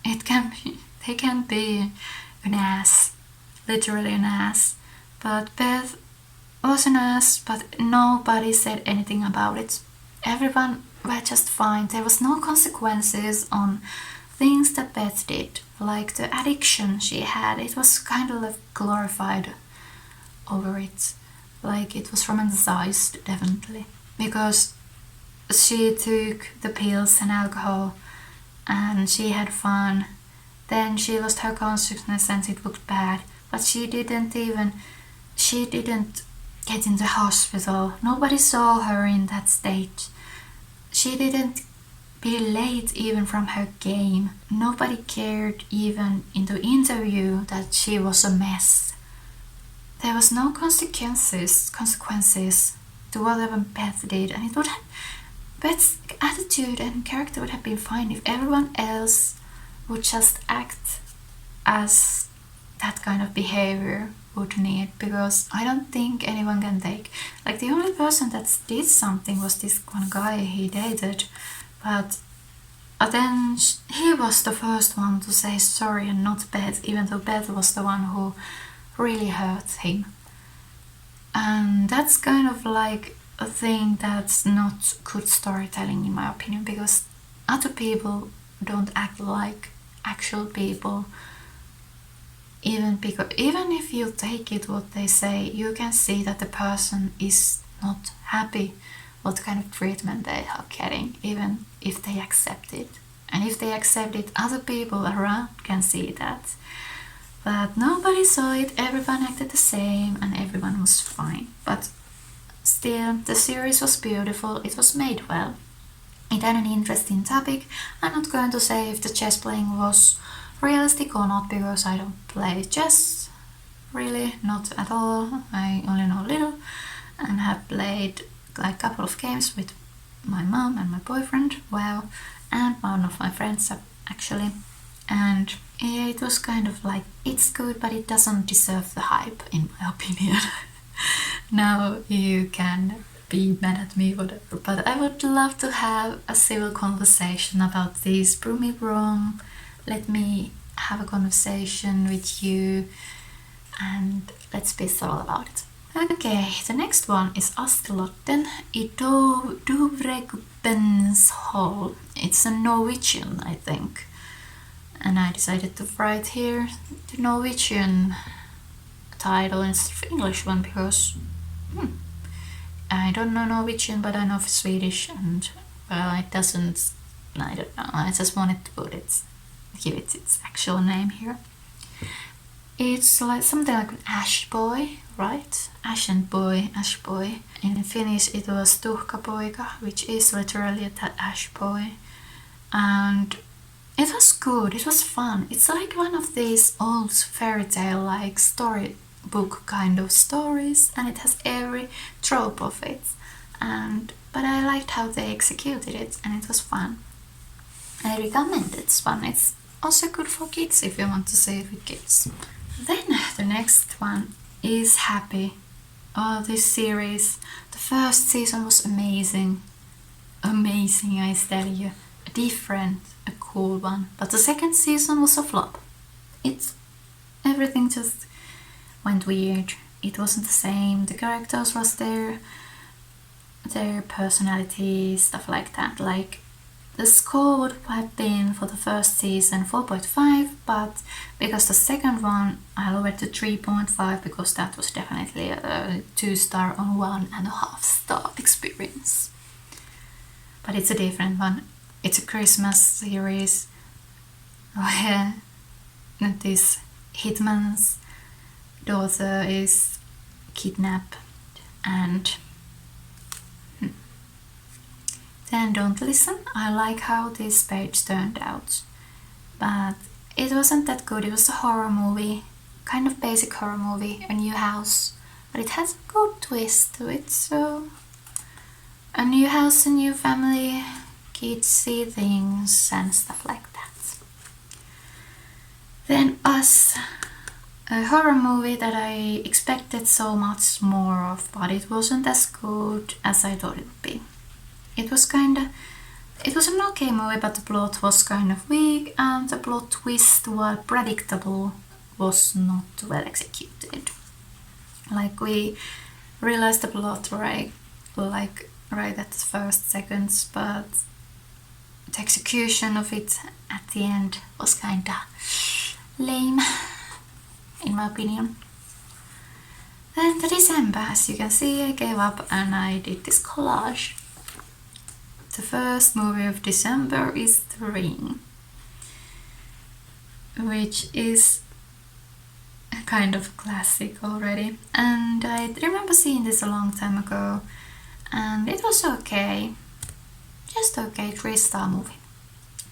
they can be an ass, literally an ass. But Beth was an ass, but nobody said anything about it. Everyone were just fine. There was no consequences on things that Beth did. Like the addiction she had, it was kind of like glorified over it. Like, it was romanticized, definitely. Because she took the pills and alcohol and she had fun. Then she lost her consciousness and it looked bad. But she didn't get in the hospital. Nobody saw her in that state. She didn't be late even from her game. Nobody cared even in the interview that she was a mess. There was no consequences to whatever Beth did, and Beth's attitude and character would have been fine if everyone else would just act as that kind of behavior would need, because I don't think anyone can take. Like, the only person that did something was this one guy he dated, but then he was the first one to say sorry and not Beth, even though Beth was the one who really hurt him. And that's kind of like a thing that's not good storytelling, in my opinion, because other people don't act like actual people. Even if you take it what they say, you can see that the person is not happy what kind of treatment they are getting, even if they accept it. And if they accept it, other people around can see that. But nobody saw it, everyone acted the same, and everyone was fine. But still, the series was beautiful, it was made well. It had an interesting topic. I'm not going to say if the chess playing was realistic or not, because I don't play chess, really, not at all. I only know a little, and have played like a couple of games with my mom and my boyfriend, well, and one of my friends actually. And yeah, it was kind of like, it's good, but it doesn't deserve the hype, in my opinion. Now you can be mad at me, whatever, but I would love to have a civil conversation about this. Prove me wrong, let me have a conversation with you, and let's be civil about it. Okay, the next one is Askeladden i Dovregubbens hall. It's a Norwegian, I think. And I decided to write here the Norwegian title instead of English one, because I don't know Norwegian, but I know Swedish, and well, I don't know, I just wanted to give it its actual name here. It's like something like an ash boy, right? Ashen boy, ash boy. In Finnish it was tuhkapoika, which is literally that ash boy. And it was good, it was fun. It's like one of these old fairy tale like storybook kind of stories, and it has every trope of it. And but I liked how they executed it and it was fun. I recommend this one. It's also good for kids if you want to see it with kids. Then the next one is Happy. Oh, this series, the first season was amazing. Amazing, I tell you. Different, a cool one. But the second season was a flop. Everything just went weird. It wasn't the same. The characters was their personality, stuff like that. Like, the score would have been for the first season 4.5, but because the second one I lowered to 3.5 because that was definitely a 2-star on 1.5 star experience. But it's a different one. It's a Christmas series where this hitman's daughter is kidnapped and then don't listen. I like how this page turned out, but it wasn't that good. It was a horror movie, kind of basic horror movie, a new house, but it has a good twist to it. So a new house, a new family, kids see things and stuff like that. Then Us, a horror movie that I expected so much more of, but it wasn't as good as I thought it would be. It was an okay movie, but the plot was kind of weak, and the plot twist, while predictable, was not well executed. Like, we realized the plot right at the first seconds, but the execution of it at the end was kinda lame, in my opinion. Then the December, as you can see, I gave up and I did this collage. The first movie of December is The Ring, which is a kind of classic already, and I remember seeing this a long time ago, and it was okay, just okay, 3-star movie.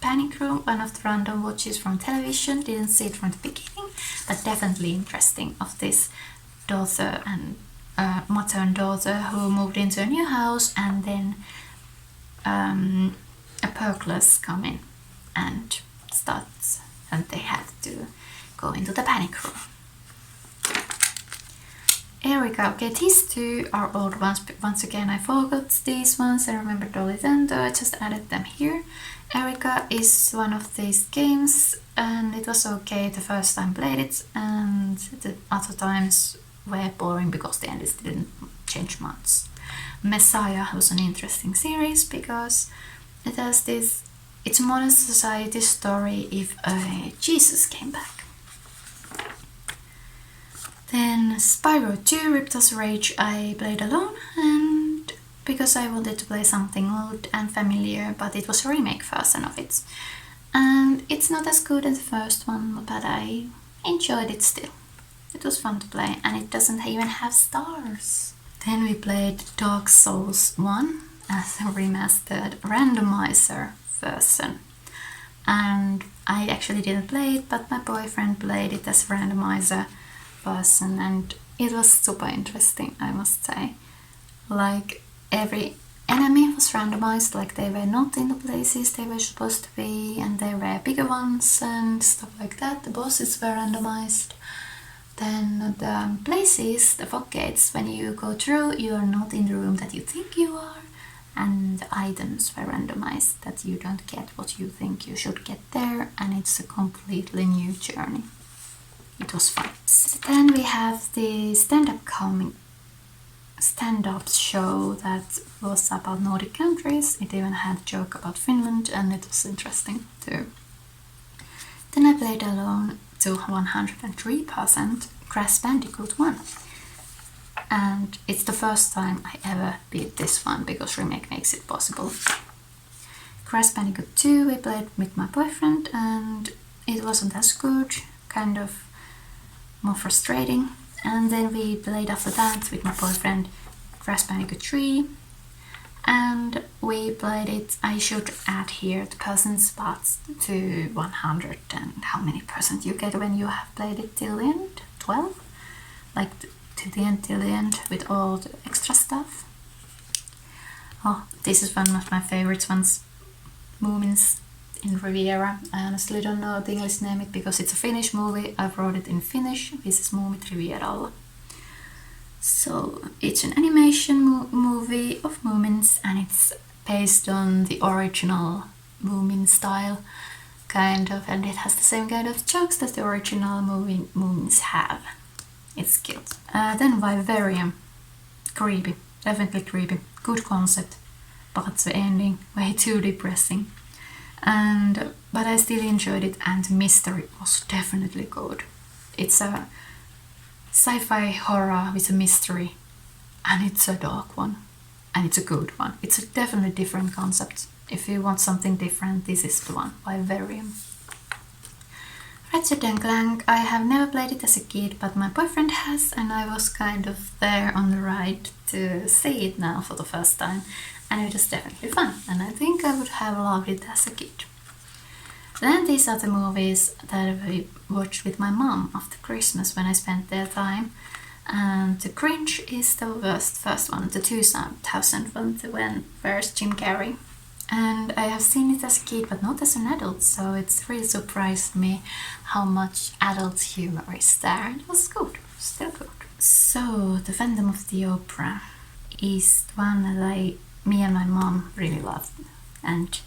Panic Room, one of the random watches from television, didn't see it from the beginning, but definitely interesting, of this daughter and maternal daughter who moved into a new house, and then a burglars come in and starts, and they have to go into the panic room. Erica, okay, these two are old ones, but once again I forgot these ones. I remember Dolly Tendo, I just added them here. Erica is one of these games, and it was okay the first time I played it, and the other times were boring because the endings didn't change much. Messiah was an interesting series because it has this, it's a modern society story if Jesus came back. Then Spyro 2 Ripto's Rage I played alone, and because I wanted to play something old and familiar, but it was a remake version of it. And it's not as good as the first one, but I enjoyed it still. It was fun to play, and it doesn't even have stars. Then we played Dark Souls 1 as a remastered randomizer version. And I actually didn't play it, but my boyfriend played it as a randomizer version, and it was super interesting, I must say. Like, every enemy was randomized, like they were not in the places they were supposed to be, and they were bigger ones and stuff like that. The bosses were randomized. Then the places, the fog gates, when you go through, you are not in the room that you think you are, and the items were randomized, that you don't get what you think you should get there, and it's a completely new journey. It was fun. Then we have the stand-up show that was about Nordic countries. It even had a joke about Finland, and it was interesting too. Then I played alone to 103% Crash Bandicoot 1. And it's the first time I ever beat this one, because remake makes it possible. Crash Bandicoot 2 we played with my boyfriend, and it wasn't as good, kind of more frustrating. And then we played after that with my boyfriend Crash Bandicoot 3, and we played it, I should add here the percent spots to 100, and how many percent you get when you have played it till the end? 12? Like to the end, till the end, with all the extra stuff. Oh, this is one of my favorite ones. Moments in Riviera. I honestly don't know the English name it because it's a Finnish movie. I wrote it in Finnish. This is Muumit Rivieralla. So it's an animation movie of Moomins, and it's based on the original Moomin style, kind of, and it has the same kind of jokes that the original movie Moomins have. It's cute. Then Vivarium. Creepy. Definitely creepy. Good concept. But the ending, way too depressing. But I still enjoyed it, and the mystery was definitely good. It's a sci-fi horror with a mystery, and it's a dark one, and it's a good one. It's a definitely different concept. If you want something different, this is the one, Vivarium. Ratchet & Clank, I have never played it as a kid, but my boyfriend has, and I was kind of there on the ride to see it now for the first time, and it was definitely fun, and I think I would have loved it as a kid. Then these are the movies that I watched with my mom after Christmas when I spent their time. And The Grinch is the first one, the 2000 one, when first Jim Carrey. And I have seen it as a kid, but not as an adult, so it's really surprised me how much adult humor is there. It was good, still good. So, The Phantom of the Opera is one that me and my mom really loved. And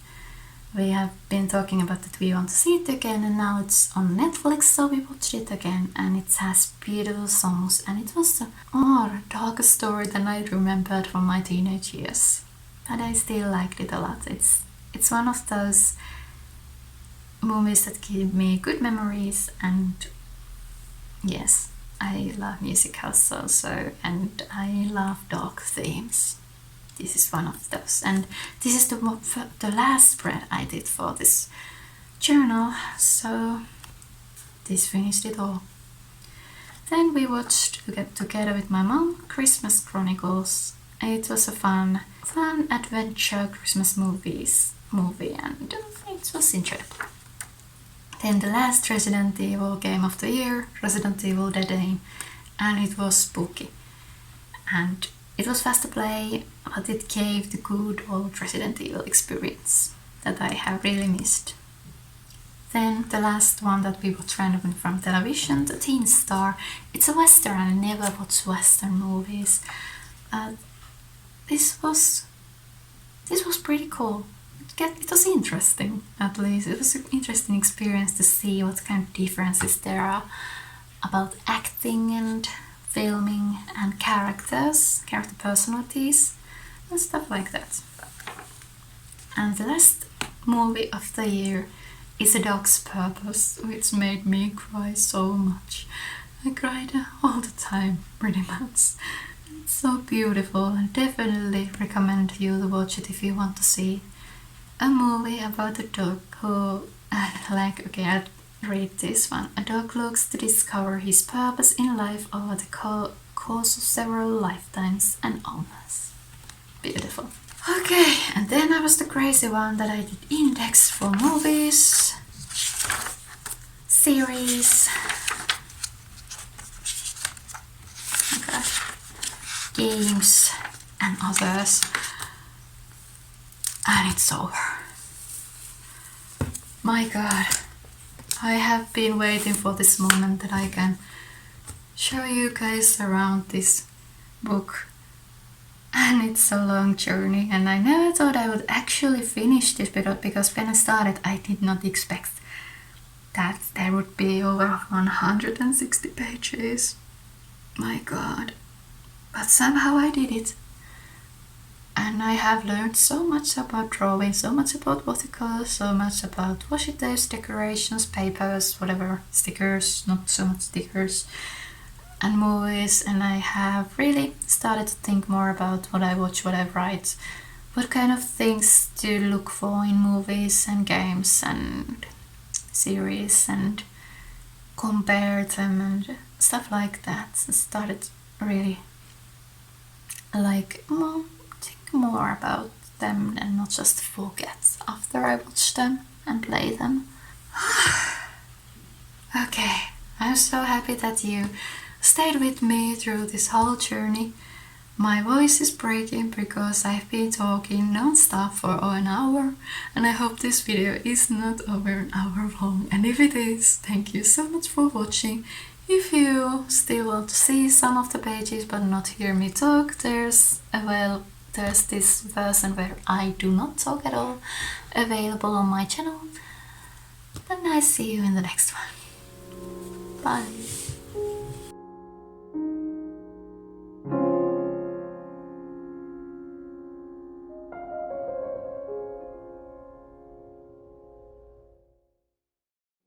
we have been talking about that we want to see it again, and now it's on Netflix, so we watched it again, and it has beautiful songs, and it was a more darker story than I remembered from my teenage years. But I still liked it a lot. It's one of those movies that give me good memories, and yes, I love musicals also, and I love dark themes. This is one of those, and this is the last spread I did for this journal, so this finished it all. Then we watched together with my mom Christmas Chronicles. It was a fun adventure Christmas movie, and it was enjoyable. Then the last Resident Evil game of the year, Resident Evil Dead Aim, and it was spooky. And it was fast to play, but it gave the good old Resident Evil experience that I have really missed. Then the last one that we watched randomly from television, The Teen Star. It's a western, I never watch western movies. This was pretty cool. It was interesting, at least. It was an interesting experience to see what kind of differences there are about acting and filming and character personalities and stuff like that. And the last movie of the year is A Dog's Purpose, which made me cry so much. I cried all the time, pretty much. It's so beautiful, and definitely recommend you to watch it if you want to see a movie about a dog who, I'll read this one. A dog looks to discover his purpose in life over the course of several lifetimes and owners. Beautiful. Okay, and then I was the crazy one that I did index for movies, series, games, and others. And it's over. My god, I have been waiting for this moment that I can show you guys around this book. And it's a long journey, and I never thought I would actually finish this because when I started I did not expect that there would be over 160 pages. My god. But somehow I did it. And I have learned so much about drawing, so much about watercolors, so much about washi tapes, decorations, papers, whatever, stickers, not so much stickers, and movies. And I have really started to think more about what I watch, what I write, what kind of things to look for in movies and games and series, and compare them and stuff like that. So I started really think more about them and not just forget after I watch them and play them. Okay, I'm so happy that you stayed with me through this whole journey. My voice is breaking because I've been talking non-stop for an hour, and I hope this video is not over an hour long, and if it is, thank you so much for watching. If you still want to see some of the pages but not hear me talk, there's this version where I do not talk at all available on my channel. Then I see you in the next one. Bye.